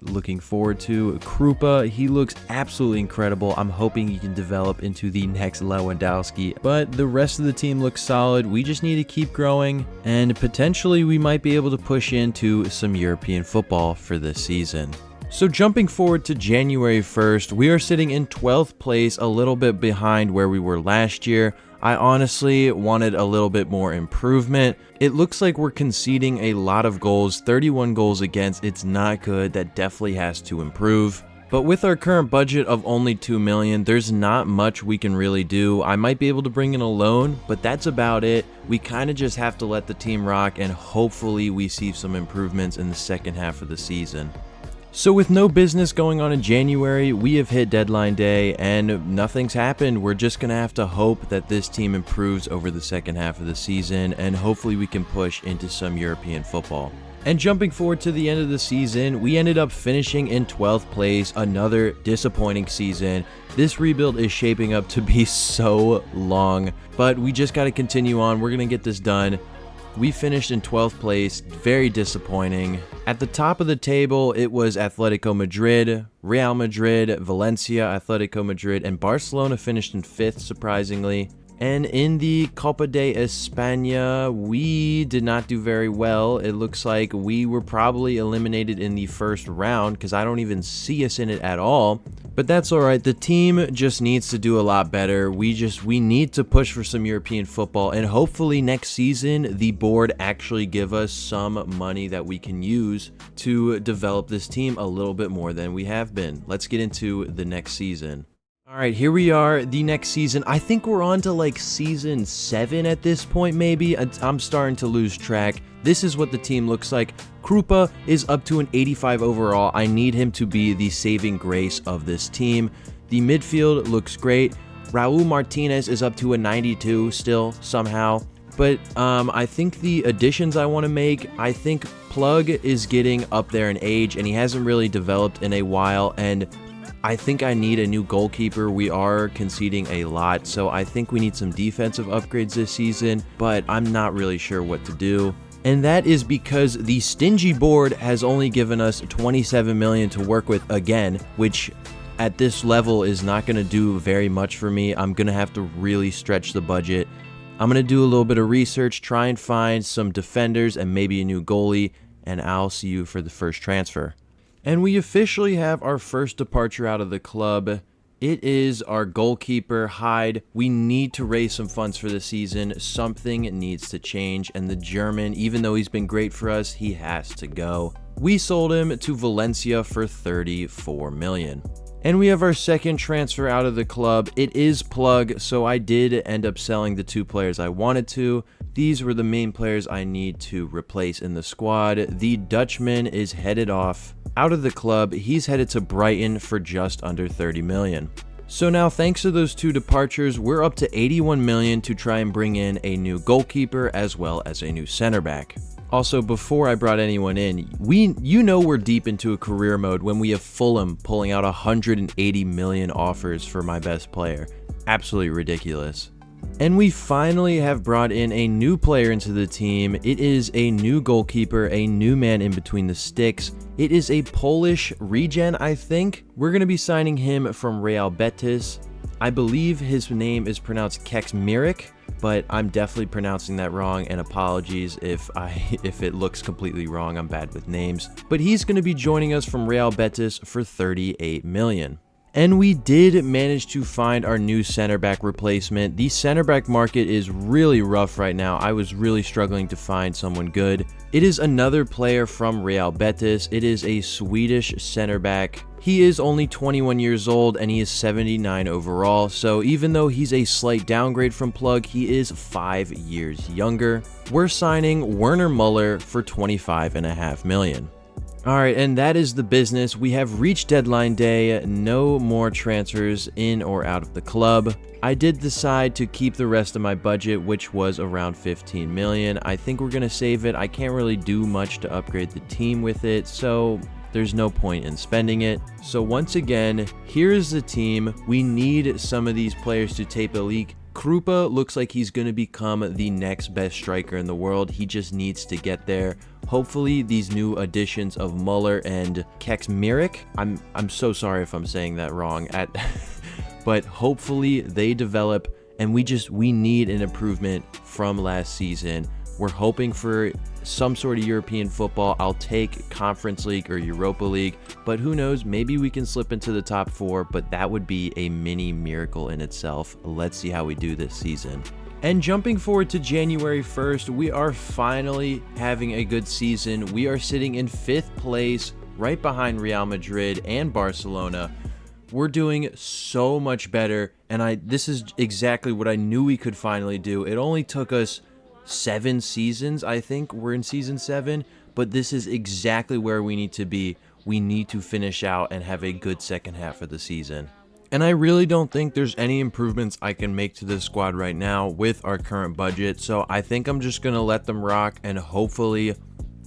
looking forward to. Krupa, he looks absolutely incredible. I'm hoping he can develop into the next Lewandowski, but the rest of the team looks solid. We just need to keep growing, and potentially we might be able to push into some European football for this season. So jumping forward to January 1st, we are sitting in 12th place, a little bit behind where we were last year. I honestly wanted a little bit more improvement. It looks like we're conceding a lot of goals, 31 goals against. It's not good. That definitely has to improve. But with our current budget of only 2 million, there's not much we can really do. I might be able to bring in a loan, but that's about it. We kind of just have to let the team rock, and hopefully we see some improvements in the second half of the season. So with no business going on in January, we have hit deadline day and nothing's happened. We're just going to have to hope that this team improves over the second half of the season, and hopefully we can push into some European football. And jumping forward to the end of the season, we ended up finishing in 12th place, another disappointing season. This rebuild is shaping up to be so long, but we just got to continue on. We're going to get this done. We finished in 12th place, very disappointing. At the top of the table, it was Atletico Madrid, Real Madrid, Valencia, Atletico Madrid, and Barcelona finished in 5th, surprisingly. And in the Copa de España, we did not do very well. It looks like we were probably eliminated in the first round because I don't even see us in it at all. But that's all right. The team just needs to do a lot better. We need to push for some European football, and hopefully next season the board actually give us some money that we can use to develop this team a little bit more than we have been. Let's get into the next season. All right, here we are, the next season. I think we're on to like season 7 at this point, maybe. I'm starting to lose track. This is what the team looks like. Krupa is up to an 85 overall. I need him to be the saving grace of this team. The midfield looks great. Raul Martinez is up to a 92 still, somehow. But I think the additions I want to make, I think Plug is getting up there in age and he hasn't really developed in a while, and I think I need a new goalkeeper. We are conceding a lot, so I think we need some defensive upgrades this season, but I'm not really sure what to do. And that is because the stingy board has only given us 27 million to work with again, which at this level is not going to do very much for me. I'm going to have to really stretch the budget. I'm going to do a little bit of research, try and find some defenders and maybe a new goalie, and I'll see you for the first transfer. And we officially have our first departure out of the club. It is our goalkeeper, Hyde. We need to raise some funds for the season. Something needs to change, and the German, even though he's been great for us, he has to go. We sold him to Valencia for 34 million. And we have our second transfer out of the club. It is Plug, so I did end up selling the 2 players I wanted to. These were the main players I need to replace in the squad. The Dutchman is headed off out of the club. He's headed to Brighton for just under 30 million. So now, thanks to those 2 departures, we're up to 81 million to try and bring in a new goalkeeper as well as a new center back. Also, before I brought anyone in, we're deep into a career mode when we have Fulham pulling out 180 million offers for my best player. Absolutely ridiculous. And we finally have brought in a new player into the team. It is a new goalkeeper, a new man in between the sticks. It is a Polish regen, I think. We're going to be signing him from Real Betis. I believe his name is pronounced Kaczmarek, but I'm definitely pronouncing that wrong, and apologies if it looks completely wrong. I'm bad with names. But he's going to be joining us from Real Betis for 38 million. And we did manage to find our new center back replacement. The center back market is really rough right now. I was really struggling to find someone good. It is another player from Real Betis. It is a Swedish center back. He is only 21 years old and he is 79 overall. So even though he's a slight downgrade from Plug, he is 5 years younger. We're signing Werner Muller for 25.5 million. Alright, and that is the business. We have reached deadline day. No more transfers in or out of the club. I did decide to keep the rest of my budget, which was around 15 million. I think we're going to save it. I can't really do much to upgrade the team with it, so there's no point in spending it. So once again, here's the team. We need some of these players to tape a leak. Krupa looks like he's going to become the next best striker in the world. He just needs to get there. Hopefully these new additions of Muller and Kaczmarek, I'm so sorry if I'm saying that wrong, but hopefully they develop, and we need an improvement from last season. We're hoping for some sort of European football. I'll take Conference League or Europa League, but who knows, maybe we can slip into the top 4, but that would be a mini miracle in itself. Let's see how we do this season. And jumping forward to January 1st, we are finally having a good season. We are sitting in 5th place, right behind Real Madrid and Barcelona. We're doing so much better, and this is exactly what I knew we could finally do. It only took us 7 seasons, I think. We're in season 7, but this is exactly where we need to be. We need to finish out and have a good second half of the season. And I really don't think there's any improvements I can make to this squad right now with our current budget, so I think I'm just going to let them rock, and hopefully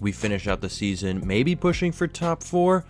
we finish out the season, maybe pushing for top 4.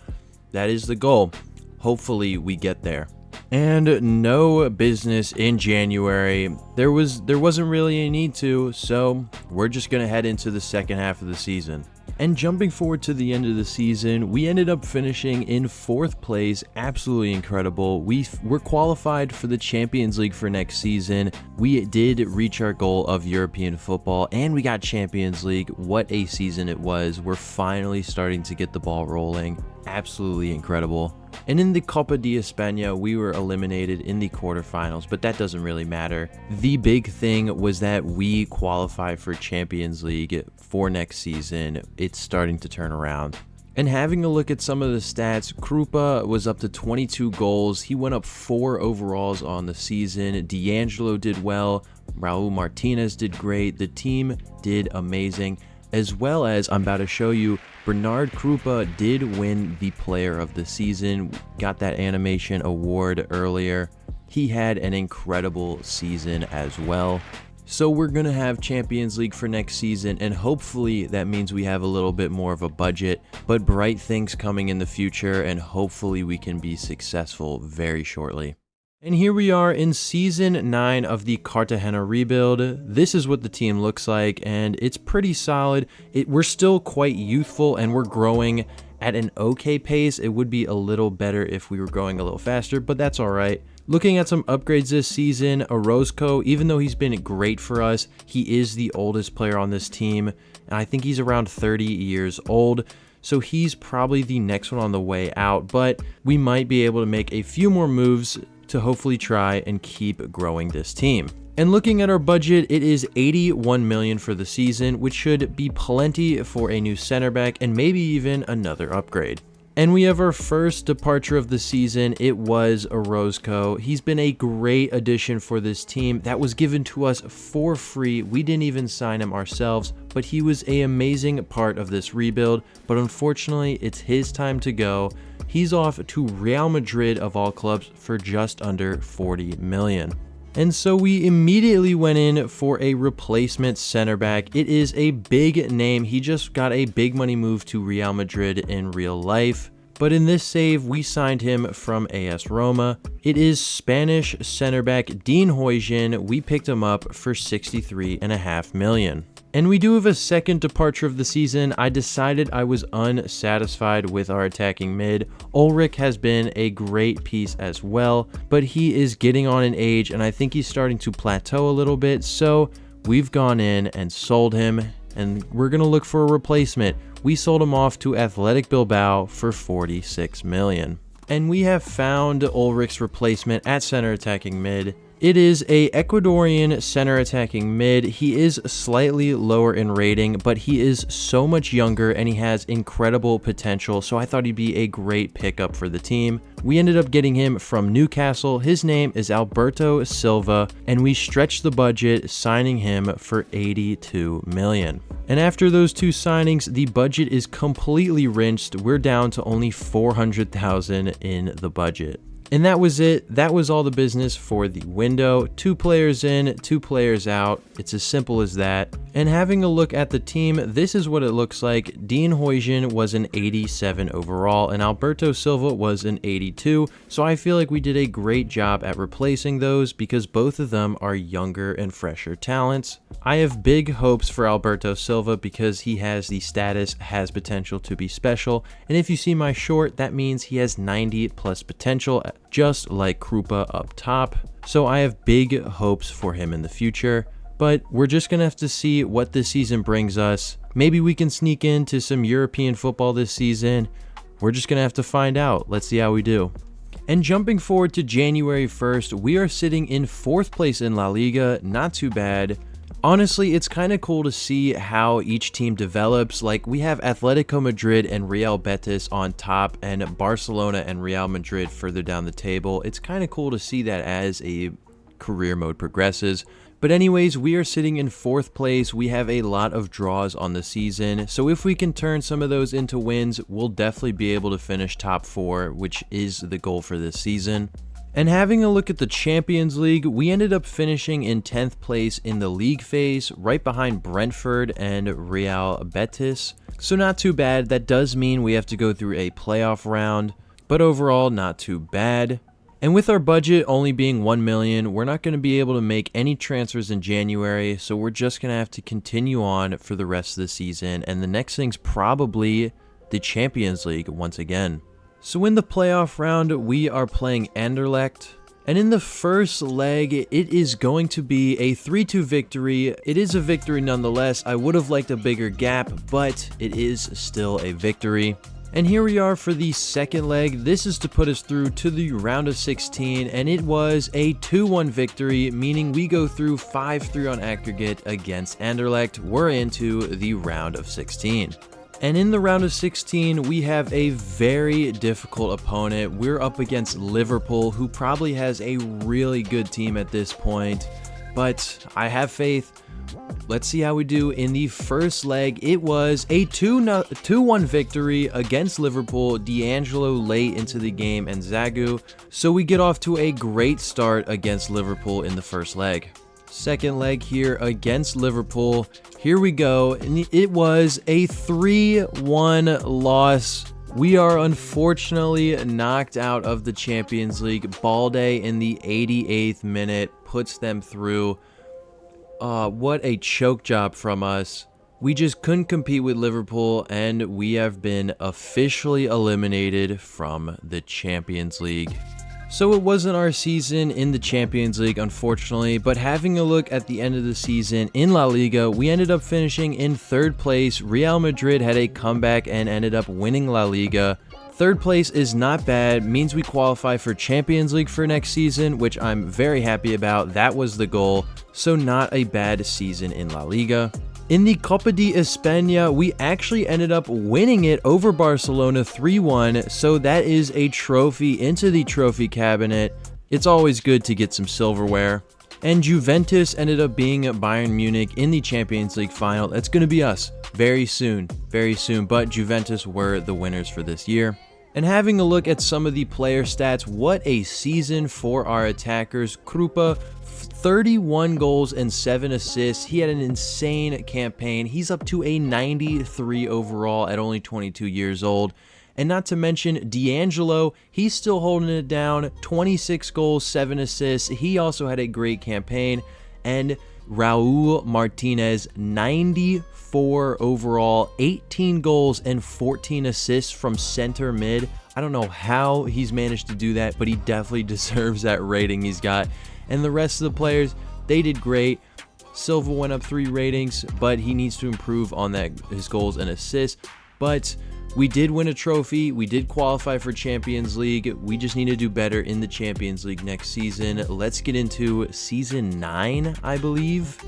That is the goal. Hopefully we get there. And no business in January. There wasn't really a need to, so we're just going to head into the second half of the season. And jumping forward to the end of the season, we ended up finishing in 4th place. Absolutely incredible. We're qualified for the Champions League for next season. We did reach our goal of European football, and we got Champions League. What a season it was. We're finally starting to get the ball rolling. Absolutely incredible. And in the Copa de España, we were eliminated in the quarterfinals, but that doesn't really matter. The big thing was that we qualify for Champions League for next season. It's starting to turn around. And having a look at some of the stats, Krupa was up to 22 goals. He went up 4 overalls on the season. D'Angelo did well. Raul Martinez did great. The team did amazing. As well as, I'm about to show you, Bernard Krupa did win the Player of the Season. Got that animation award earlier. He had an incredible season as well. So we're going to have Champions League for next season, and hopefully that means we have a little bit more of a budget, but bright things coming in the future, and hopefully we can be successful very shortly. And here we are in Season 9 of the Cartagena rebuild. This is what the team looks like, and it's pretty solid. We're still quite youthful, and we're growing at an okay pace. It would be a little better if we were going a little faster, but that's all right. Looking at some upgrades this season, Orozco, even though he's been great for us, he is the oldest player on this team, and I think he's around 30 years old, so he's probably the next one on the way out, but we might be able to make a few more moves to hopefully try and keep growing this team. And looking at our budget, it is $81 million for the season, which should be plenty for a new center back and maybe even another upgrade. And we have our first departure of the season. It was Orozco. He's been a great addition for this team. That was given to us for free. We didn't even sign him ourselves, but he was an amazing part of this rebuild. But unfortunately, it's his time to go. He's off to Real Madrid of all clubs for just under $40 million. And so we immediately went in for a replacement center back. It is a big name. He just got a big money move to Real Madrid in real life. But in this save, we signed him from AS Roma. It is Spanish center back Dean Huijsen. We picked him up for $63.5 million. And we do have a second departure of the season. I decided I was unsatisfied with our attacking mid. Ulrich has been a great piece as well, but he is getting on in age, and I think he's starting to plateau a little bit, so we've gone in and sold him, and we're going to look for a replacement. We sold him off to Athletic Bilbao for $46 million. And we have found Ulrich's replacement at center attacking mid. It is a Ecuadorian center attacking mid. He is slightly lower in rating, but he is so much younger and he has incredible potential, so I thought he'd be a great pickup for the team. We ended up getting him from Newcastle. His name is Alberto Silva, and we stretched the budget, signing him for $82 million. And after those two signings, the budget is completely rinsed. We're down to only $400,000 in the budget. And that was it. That was all the business for the window. 2 players in, 2 players out. It's as simple as that. And having a look at the team, this is what it looks like. Dean Huijsen was an 87 overall, and Alberto Silva was an 82. So I feel like we did a great job at replacing those because both of them are younger and fresher talents. I have big hopes for Alberto Silva because he has the status, has potential to be special. And if you see my short, that means he has 90 plus potential, just like Krupa up top. So I have big hopes for him in the future, but we're just gonna have to see what this season brings us. Maybe we can sneak into some European football this season. We're just gonna have to find out. Let's see how we do. And jumping forward to January 1st, we are sitting in 4th place in La Liga. Not too bad. Honestly, it's kind of cool to see how each team develops. Like, we have Atletico Madrid and Real Betis on top, and Barcelona and Real Madrid further down the table. It's kind of cool to see that as a career mode progresses. But anyways, we are sitting in 4th place. We have a lot of draws on the season, so if we can turn some of those into wins, we'll definitely be able to finish top 4, which is the goal for this season. And having a look at the Champions League, we ended up finishing in 10th place in the league phase, right behind Brentford and Real Betis. So not too bad. That does mean we have to go through a playoff round, but overall not too bad. And with our budget only being $1 million, we're not going to be able to make any transfers in January, so we're just going to have to continue on for the rest of the season. And the next thing's probably the Champions League once again. So in the playoff round, we are playing Anderlecht. And in the first leg, it is going to be a 3-2 victory. It is a victory nonetheless. I would have liked a bigger gap, but it is still a victory. And here we are for the second leg. This is to put us through to the round of 16, and it was a 2-1 victory, meaning we go through 5-3 on aggregate against Anderlecht. We're into the round of 16. And in the round of 16, we have a very difficult opponent. We're up against Liverpool, who probably has a really good team at this point, but I have faith. Let's see how we do in the first leg. It was a 2-1 victory against Liverpool. D'Angelo late into the game and Zagu. So we get off to a great start against Liverpool in the first leg. Second leg here against Liverpool. Here we go. And it was a 3-1 loss. We are unfortunately knocked out of the Champions League. Balde in the 88th minute puts them through. What a choke job from us. We just couldn't compete with Liverpool, and we have been officially eliminated from the Champions League. So it wasn't our season in the Champions League, unfortunately, but having a look at the end of the season in La Liga, we ended up finishing in 3rd place. Real Madrid had a comeback and ended up winning La Liga. 3rd place is not bad, means we qualify for Champions League for next season, which I'm very happy about. That was the goal, so not a bad season in La Liga. In the Copa de España, we actually ended up winning it over Barcelona 3-1, so that is a trophy into the trophy cabinet. It's always good to get some silverware. And Juventus ended up being Bayern Munich in the Champions League final. That's going to be us very soon, but Juventus were the winners for this year. And having a look at some of the player stats, what a season for our attackers. Krupa, 31 goals and 7 assists. He had an insane campaign. He's up to a 93 overall at only 22 years old. And not to mention D'Angelo, he's still holding it down. 26 goals, 7 assists. He also had a great campaign. And Raul Martinez, 94 overall, 18 goals and 14 assists from center mid. I don't know how he's managed to do that, but he definitely deserves that rating he's got. And the rest of the players, they did great. Silva went up 3 ratings, but he needs to improve on that, his goals and assists. But we did win a trophy. We did qualify for Champions League. We just need to do better in the Champions League next season. Let's get into season 9, I believe.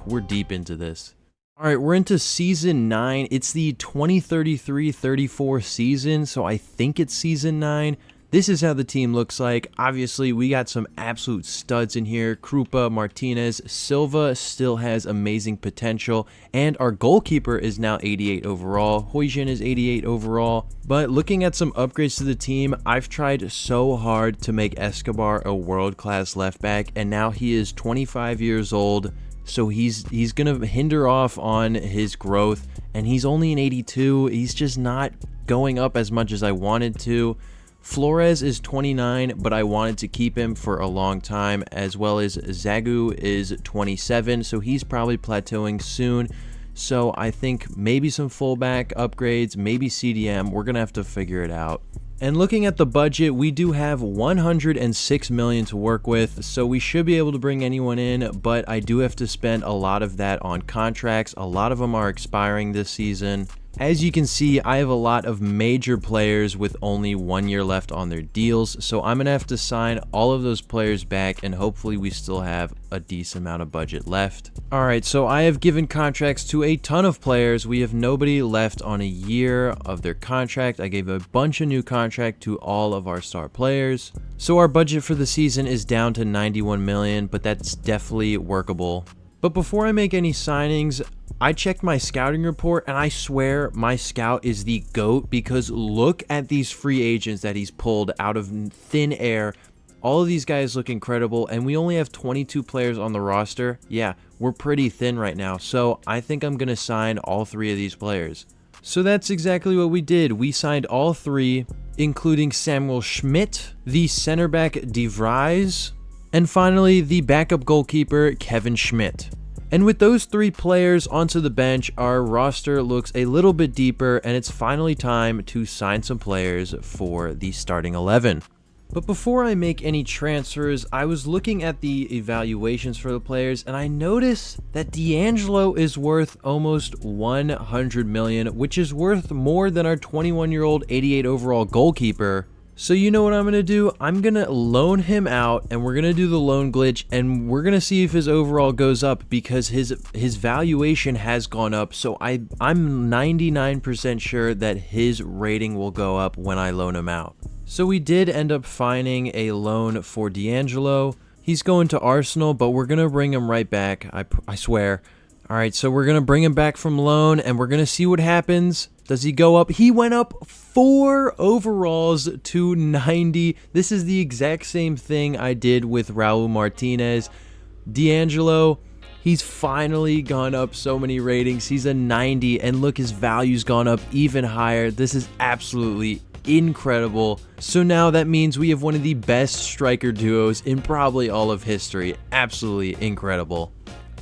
We're deep into this. All right, we're into season 9. It's the 2033-34 season, so I think it's season 9. This is how the team looks like. Obviously, we got some absolute studs in here. Krupa, Martinez, Silva still has amazing potential. And our goalkeeper is now 88 overall. Huijin is 88 overall. But looking at some upgrades to the team, I've tried so hard to make Escobar a world-class left back. And now he is 25 years old. So he's going to hinder off on his growth. And he's only an 82. He's just not going up as much as I wanted to. Flores is 29, but I wanted to keep him for a long time, as well as Zagu is 27, so he's probably plateauing soon. So I think maybe some fullback upgrades, maybe CDM. We're going to have to figure it out. And looking at the budget, we do have 106 million to work with, so we should be able to bring anyone in, but I do have to spend a lot of that on contracts. A lot of them are expiring this season. As you can see, I have a lot of major players with only 1 year left on their deals, so I'm going to have to sign all of those players back, and hopefully we still have a decent amount of budget left. Alright, so I have given contracts to a ton of players. We have nobody left on a year of their contract. I gave a bunch of new contract to all of our star players. So our budget for the season is down to 91 million, but that's definitely workable. But before I make any signings, I checked my scouting report, and I swear my scout is the GOAT, because look at these free agents that he's pulled out of thin air. All of these guys look incredible, and we only have 22 players on the roster. Yeah, we're pretty thin right now, so I think I'm going to sign all 3 of these players. So that's exactly what we did. We signed all 3, including Samuel Schmidt, the center back De Vries, and finally the backup goalkeeper Kevin Schmidt. And with those 3 players onto the bench, our roster looks a little bit deeper, and it's finally time to sign some players for the starting 11. But before I make any transfers, I was looking at the evaluations for the players, and I noticed that D'Angelo is worth almost 100 million, which is worth more than our 21-year-old 88 overall goalkeeper. So you know what I'm going to do? I'm going to loan him out, and we're going to do the loan glitch, and we're going to see if his overall goes up, because his valuation has gone up. So I'm 99% sure that his rating will go up when I loan him out. So we did end up finding a loan for D'Angelo. He's going to Arsenal, but we're going to bring him right back, I swear. All right, so we're going to bring him back from loan, and we're going to see what happens. Does he go up? He went up 4 overalls to 90. This is the exact same thing I did with Raul Martinez. D'Angelo, he's finally gone up so many ratings. He's a 90, and look, his value's gone up even higher. This is absolutely incredible. So now that means we have one of the best striker duos in probably all of history. Absolutely incredible.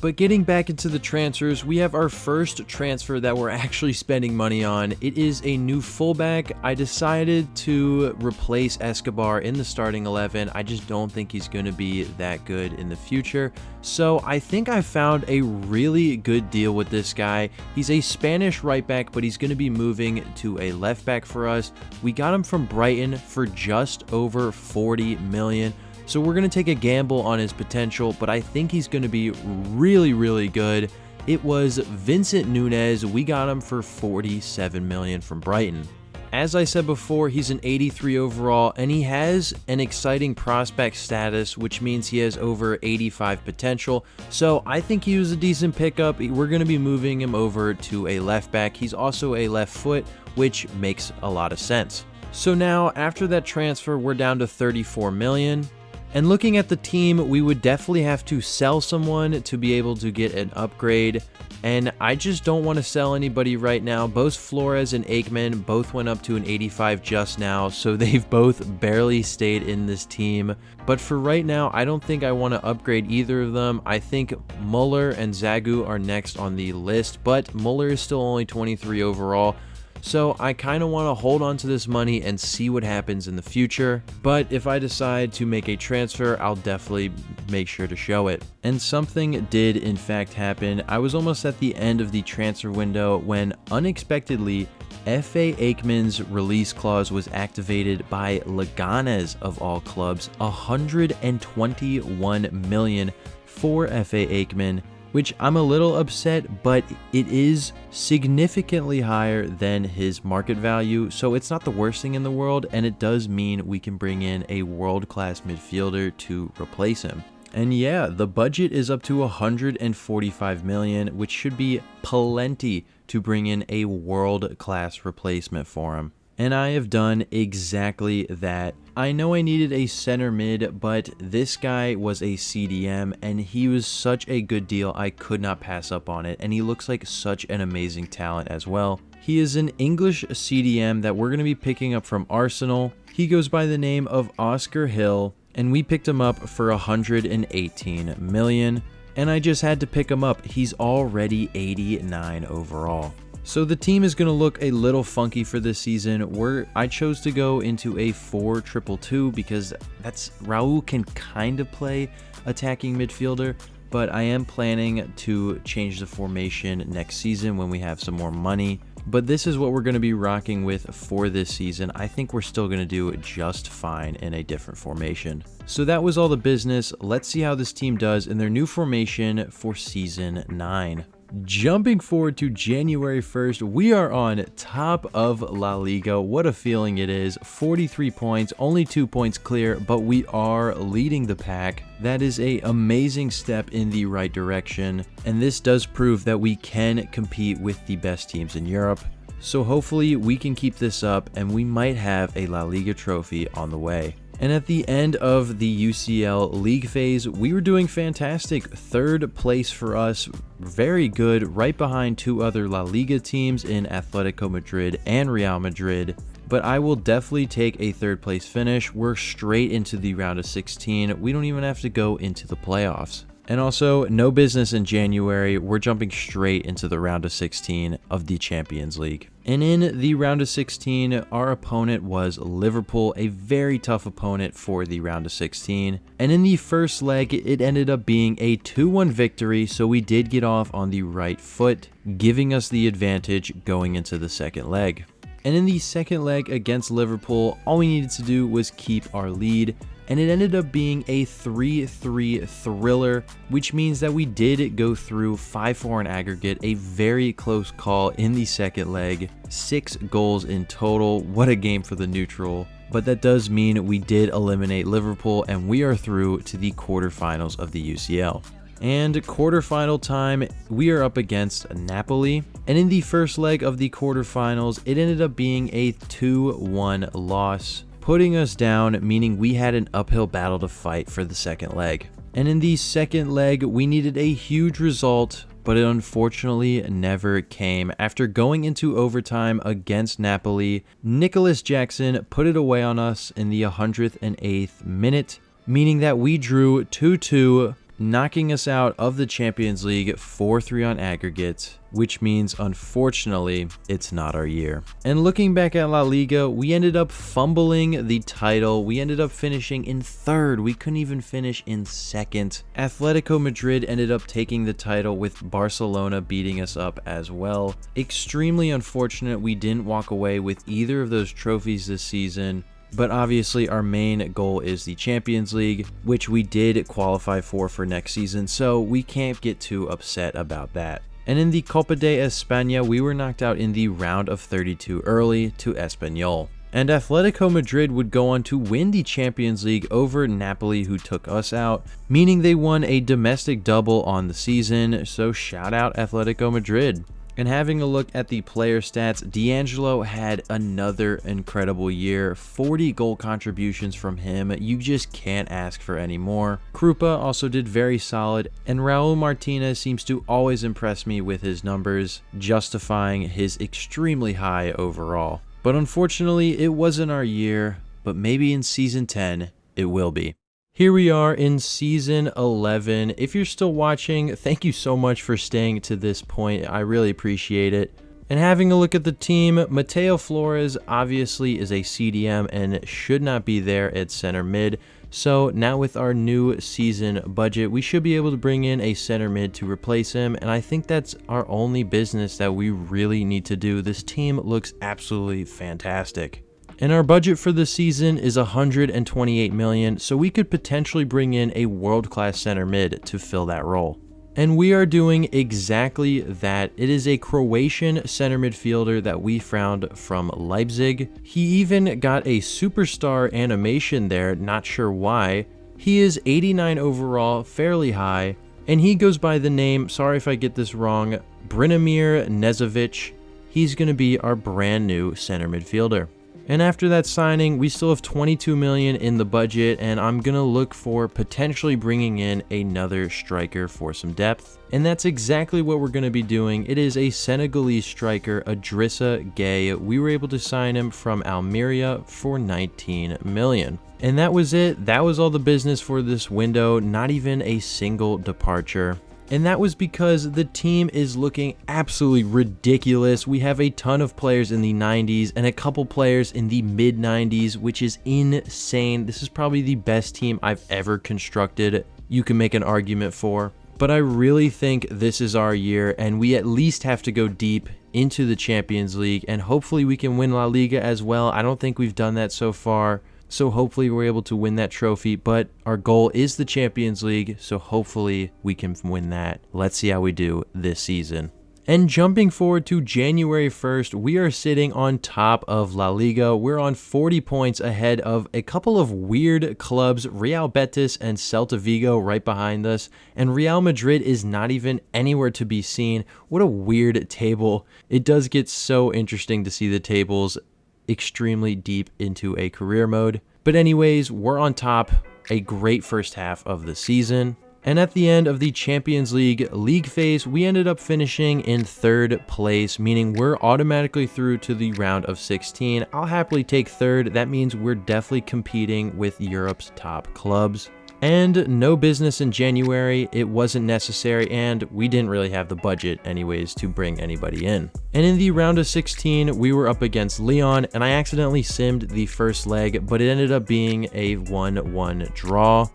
But getting back into the transfers, we have our first transfer that we're actually spending money on. It is a new fullback. I decided to replace Escobar in the starting 11. I just don't think he's going to be that good in the future. So I think I found a really good deal with this guy. He's a Spanish right back, but he's going to be moving to a left back for us. We got him from Brighton for just over 40 million. So we're going to take a gamble on his potential, but I think he's going to be really, really good. It was Vincent Nunes. We got him for 47 million from Brighton. As I said before, he's an 83 overall, and he has an exciting prospect status, which means he has over 85 potential. So I think he was a decent pickup. We're going to be moving him over to a left back. He's also a left foot, which makes a lot of sense. So now, after that transfer, we're down to 34 million. And looking at the team, we would definitely have to sell someone to be able to get an upgrade. And I just don't want to sell anybody right now. Both Flores and Aikman both went up to an 85 just now, so they've both barely stayed in this team. But for right now, I don't think I want to upgrade either of them. I think Muller and Zagu are next on the list, but Muller is still only 23 overall. So I kind of want to hold on to this money and see what happens in the future. But if I decide to make a transfer, I'll definitely make sure to show it. And something did in fact happen. I was almost at the end of the transfer window when unexpectedly F.A. Aikman's release clause was activated by Leganes of all clubs. 121 million for F.A. Aikman, which I'm a little upset, but it is significantly higher than his market value, so it's not the worst thing in the world, and it does mean we can bring in a world-class midfielder to replace him. And yeah, the budget is up to 145 million, which should be plenty to bring in a world-class replacement for him. And I have done exactly that. I know I needed a center mid, but this guy was a CDM, and he was such a good deal, I could not pass up on it, and he looks like such an amazing talent as well. He is an English CDM that we're going to be picking up from Arsenal. He goes by the name of Oscar Hill, and we picked him up for 118 million, and I just had to pick him up. He's already 89 overall. So the team is going to look a little funky for this season. I chose to go into a 4-2-2 because Raul can kind of play attacking midfielder, but I am planning to change the formation next season when we have some more money. But this is what we're going to be rocking with for this season. I think we're still going to do just fine in a different formation. So that was all the business. Let's see how this team does in their new formation for season 9. Jumping forward to January 1st, we are on top of La Liga. What a feeling it is. 43 points, only 2 points clear, but we are leading the pack. That is an amazing step in the right direction, and this does prove that we can compete with the best teams in Europe. So hopefully we can keep this up, and we might have a La Liga trophy on the way. And at the end of the UCL league phase, we were doing fantastic. 3rd place for us, very good, right behind 2 other La Liga teams in Atletico Madrid and Real Madrid. But I will definitely take a 3rd place finish. We're straight into the round of 16. We don't even have to go into the playoffs. And also, no business in January, we're jumping straight into the round of 16 of the Champions League. And in the round of 16, our opponent was Liverpool, a very tough opponent for the round of 16. And in the first leg, it ended up being a 2-1 victory, so we did get off on the right foot, giving us the advantage going into the second leg. And in the second leg against Liverpool, all we needed to do was keep our lead, and it ended up being a 3-3 thriller, which means that we did go through 5-4 in aggregate, a very close call in the second leg, 6 goals in total. What a game for the neutral. But that does mean we did eliminate Liverpool, and we are through to the quarterfinals of the UCL. And quarterfinal time, we are up against Napoli, and in the first leg of the quarterfinals, it ended up being a 2-1 loss, putting us down, meaning we had an uphill battle to fight for the second leg. And in the second leg, we needed a huge result, but it unfortunately never came. After going into overtime against Napoli, Nicholas Jackson put it away on us in the 108th minute, meaning that we drew 2-2, knocking us out of the Champions League 4-3 on aggregate, which means unfortunately it's not our year. And looking back at La Liga, we ended up fumbling the title. We ended up finishing in third. We couldn't even finish in second. Atletico Madrid ended up taking the title, with Barcelona beating us up as well. Extremely unfortunate we didn't walk away with either of those trophies this season. But obviously our main goal is the Champions League, which we did qualify for next season, so we can't get too upset about that. And in the Copa de España, we were knocked out in the round of 32 early to Espanyol. And Atletico Madrid would go on to win the Champions League over Napoli, who took us out, meaning they won a domestic double on the season, so shout out Atletico Madrid. And having a look at the player stats, D'Angelo had another incredible year. 40 goal contributions from him. You just can't ask for any more. Krupa also did very solid, and Raul Martinez seems to always impress me with his numbers, justifying his extremely high overall. But unfortunately, it wasn't our year, but maybe in Season 10, it will be. Here we are in Season 11. If you're still watching, thank you so much for staying to this point. I really appreciate it. And having a look at the team, Mateo Flores obviously is a CDM and should not be there at center mid. So now with our new season budget, we should be able to bring in a center mid to replace him. And I think that's our only business that we really need to do. This team looks absolutely fantastic. And our budget for the season is 128 million, so we could potentially bring in a world-class center mid to fill that role. And we are doing exactly that. It is a Croatian center midfielder that we found from Leipzig. He even got a superstar animation there, not sure why. He is 89 overall, fairly high, and he goes by the name, sorry if I get this wrong, Branimir Nezovic. He's going to be our brand new center midfielder. And after that signing, we still have 22 million in the budget, and I'm going to look for potentially bringing in another striker for some depth. And that's exactly what we're going to be doing. It is a Senegalese striker, Idrissa Gueye. We were able to sign him from Almeria for 19 million. And that was it. That was all the business for this window. Not even a single departure. And that was because the team is looking absolutely ridiculous. We have a ton of players in the 90s and a couple players in the mid 90s, which is insane. This is probably the best team I've ever constructed. You can make an argument for. But I really think this is our year, and we at least have to go deep into the Champions League, and hopefully we can win La Liga as well. I don't think we've done that so far. So hopefully we're able to win that trophy, but our goal is the Champions League, so hopefully we can win that. Let's see how we do this season. And jumping forward to January 1st, we are sitting on top of La Liga. We're on 40 points ahead of a couple of weird clubs, Real Betis and Celta Vigo right behind us, and Real Madrid is not even anywhere to be seen. What a weird table. It does get so interesting to see the tables extremely deep into a career mode. But anyways, we're on top, a great first half of the season. And at the end of the Champions League phase, we ended up finishing in third place, meaning we're automatically through to the round of 16. I'll happily take third. That means we're definitely competing with Europe's top clubs. And no business in January, it wasn't necessary, and we didn't really have the budget anyways to bring anybody in. And in the round of 16, we were up against Lyon, and I accidentally simmed the first leg, but it ended up being a 1-1 draw,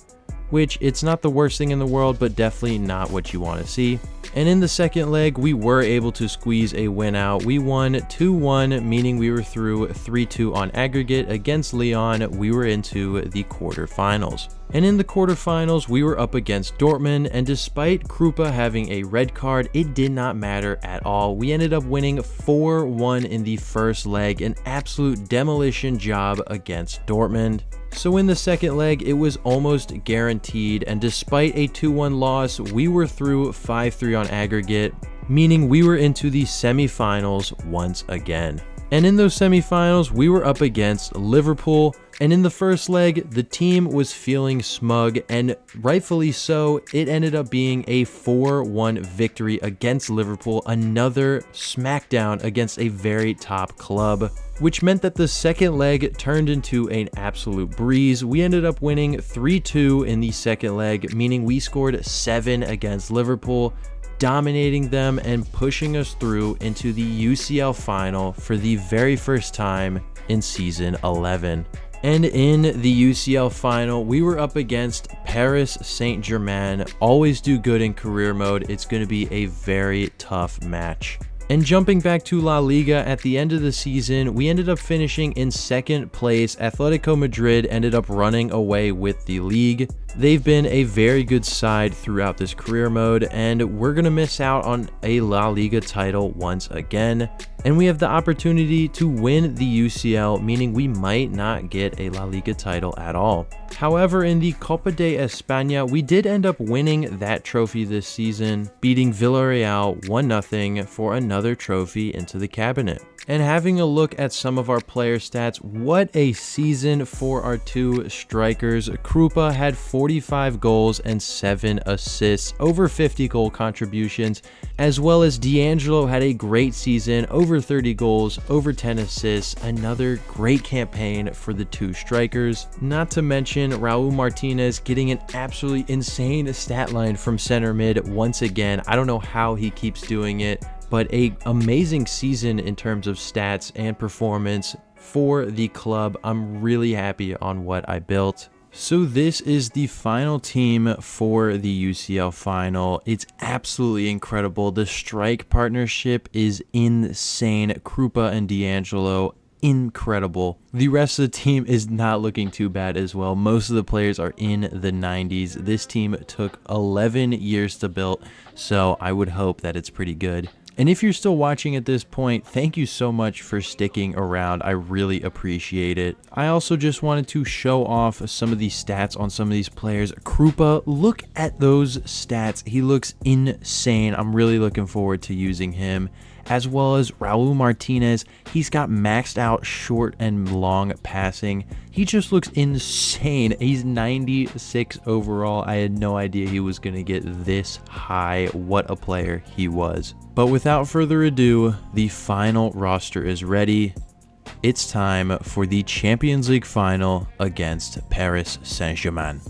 which it's not the worst thing in the world, but definitely not what you want to see. And in the second leg, we were able to squeeze a win out. We won 2-1, meaning we were through 3-2 on aggregate against Lyon. We were into the quarterfinals. And in the quarterfinals, we were up against Dortmund, and despite Krupa having a red card, it did not matter at all. We ended up winning 4-1 in the first leg, an absolute demolition job against Dortmund. So in the second leg, it was almost guaranteed, and despite a 2-1 loss, we were through 5-3 on aggregate, meaning we were into the semifinals once again. And in those semifinals, we were up against Liverpool, and in the first leg, the team was feeling smug, and rightfully so. It ended up being a 4-1 victory against Liverpool, another smackdown against a very top club, which meant that the second leg turned into an absolute breeze. We ended up winning 3-2 in the second leg, meaning we scored 7 against Liverpool, dominating them and pushing us through into the UCL final for the very first time in season 11. And in the UCL final, we were up against Paris Saint-Germain. Always do good in career mode. It's going to be a very tough match. And jumping back to La Liga, at the end of the season, we ended up finishing in second place. Atletico Madrid ended up running away with the league. They've been a very good side throughout this career mode, and we're going to miss out on a La Liga title once again. And we have the opportunity to win the UCL, meaning we might not get a La Liga title at all. However, in the Copa de España, we did end up winning that trophy this season, beating Villarreal 1-0 for another trophy into the cabinet. And having a look at some of our player stats, what a season for our two strikers. Krupa had 45 goals and 7 assists, over 50 goal contributions, as well as D'Angelo had a great season, over 30 goals, over 10 assists, another great campaign for the two strikers. Not to mention Raul Martinez getting an absolutely insane stat line from center mid once again. I don't know how he keeps doing it, but an amazing season in terms of stats and performance for the club. I'm really happy on what I built. So this is the final team for the UCL final. It's absolutely incredible. The strike partnership is insane. Krupa and D'Angelo, incredible. The rest of the team is not looking too bad as well. Most of the players are in the 90s. This team took 11 years to build, so I would hope that it's pretty good. And if you're still watching at this point, thank you so much for sticking around. I really appreciate it. I also just wanted to show off some of these stats on some of these players. Krupa, look at those stats. He looks insane. I'm really looking forward to using him. As well as Raul Martinez, he's got maxed out short and long passing. He just looks insane. He's 96 overall. I had no idea he was going to get this high. What a player he was. But without further ado, the final roster is ready. It's time for the Champions League final against Paris Saint-Germain.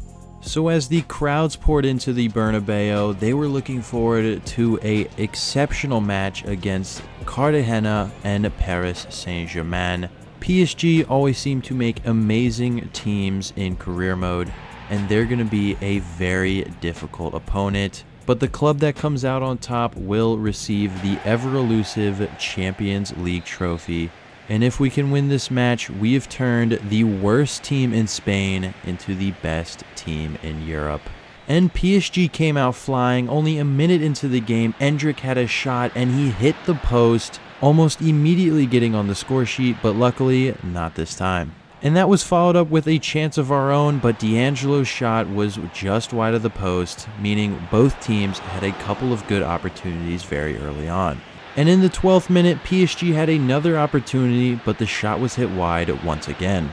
So as the crowds poured into the Bernabeu, they were looking forward to an exceptional match against Cartagena and Paris Saint-Germain. PSG always seem to make amazing teams in career mode, and they're going to be a very difficult opponent. But the club that comes out on top will receive the ever-elusive Champions League trophy. And if we can win this match, we have turned the worst team in Spain into the best team in Europe. And PSG came out flying. Only a minute into the game, Endrick had a shot and he hit the post, almost immediately getting on the score sheet, but luckily not this time. And that was followed up with a chance of our own, but D'Angelo's shot was just wide of the post, meaning both teams had a couple of good opportunities very early on. And in the 12th minute, PSG had another opportunity, but the shot was hit wide once again.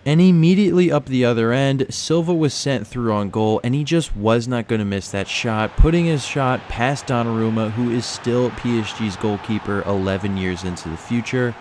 And immediately up the other end, Silva was sent through on goal, and he just was not going to miss that shot, putting his shot past Donnarumma, who is still PSG's goalkeeper 11 years into the future,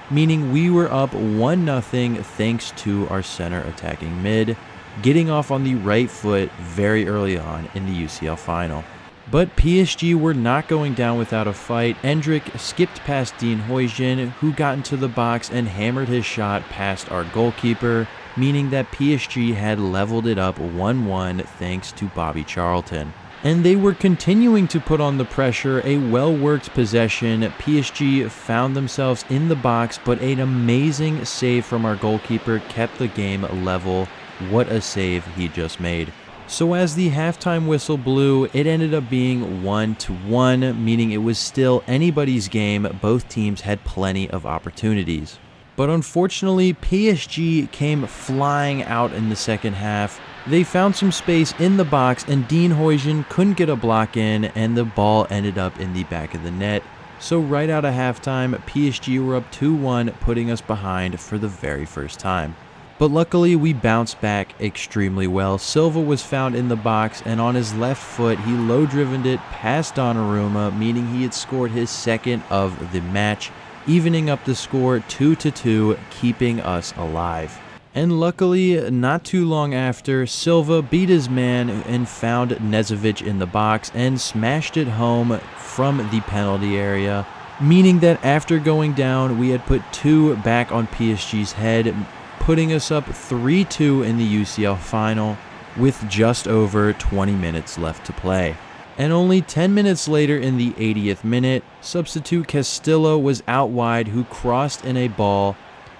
meaning we were up 1-0 thanks to our center attacking mid, getting off on the right foot very early on in the UCL final. But PSG were not going down without a fight. Endrick skipped past Dean Huijsen, who got into the box and hammered his shot past our goalkeeper, meaning that PSG had leveled it up 1-1 thanks to Bobby Charlton. And they were continuing to put on the pressure, a well-worked possession. PSG found themselves in the box, but an amazing save from our goalkeeper kept the game level. What a save he just made. So as the halftime whistle blew, it ended up being 1-1, meaning it was still anybody's game. Both teams had plenty of opportunities. But unfortunately, PSG came flying out in the second half. They found some space in the box and Dean Huijsen couldn't get a block in, and the ball ended up in the back of the net, So right out of halftime, PSG were up 2-1, putting us behind for the very first time. But luckily, we bounced back extremely well. Silva was found in the box, and on his left foot, he low-drivened it past Donnarumma, meaning he had scored his second of the match, evening up the score 2-2, keeping us alive. And luckily, not too long after, Silva beat his man and found Nezovic in the box and smashed it home from the penalty area, meaning that after going down, we had put 2 back on PSG's head, putting us up 3-2 in the UCL final with just over 20 minutes left to play. And only 10 minutes later in the 80th minute, substitute Castillo was out wide, who crossed in a ball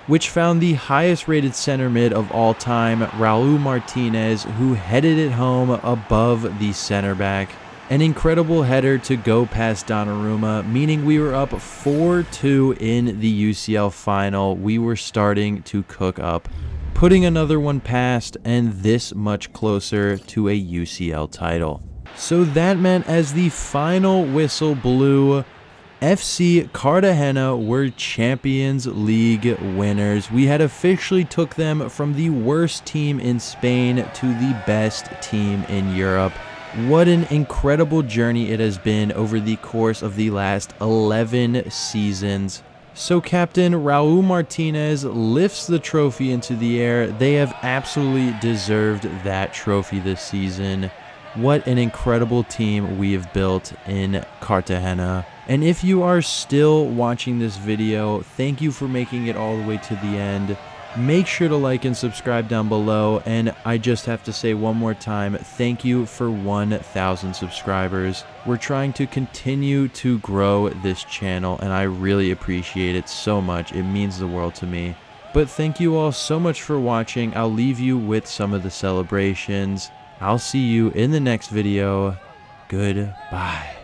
which found the highest rated center mid of all time, Raul Martinez, who headed it home above the center back. An incredible header to go past Donnarumma, meaning we were up 4-2 in the UCL final. We were starting to cook up, putting another one past and this much closer to a UCL title. So that meant as the final whistle blew, FC Cartagena were Champions League winners. We had officially took them from the worst team in Spain to the best team in Europe. What an incredible journey it has been over the course of the last 11 seasons. So Captain Raul Martinez lifts the trophy into the air. They have absolutely deserved that trophy this season. What an incredible team we have built in Cartagena. And if you are still watching this video, thank you for making it all the way to the end. Make sure to like and subscribe down below. And I just have to say one more time, thank you for 1,000 subscribers. We're trying to continue to grow this channel, and I really appreciate it so much. It means the world to me. But thank you all so much for watching. I'll leave you with some of the celebrations. I'll see you in the next video. Goodbye.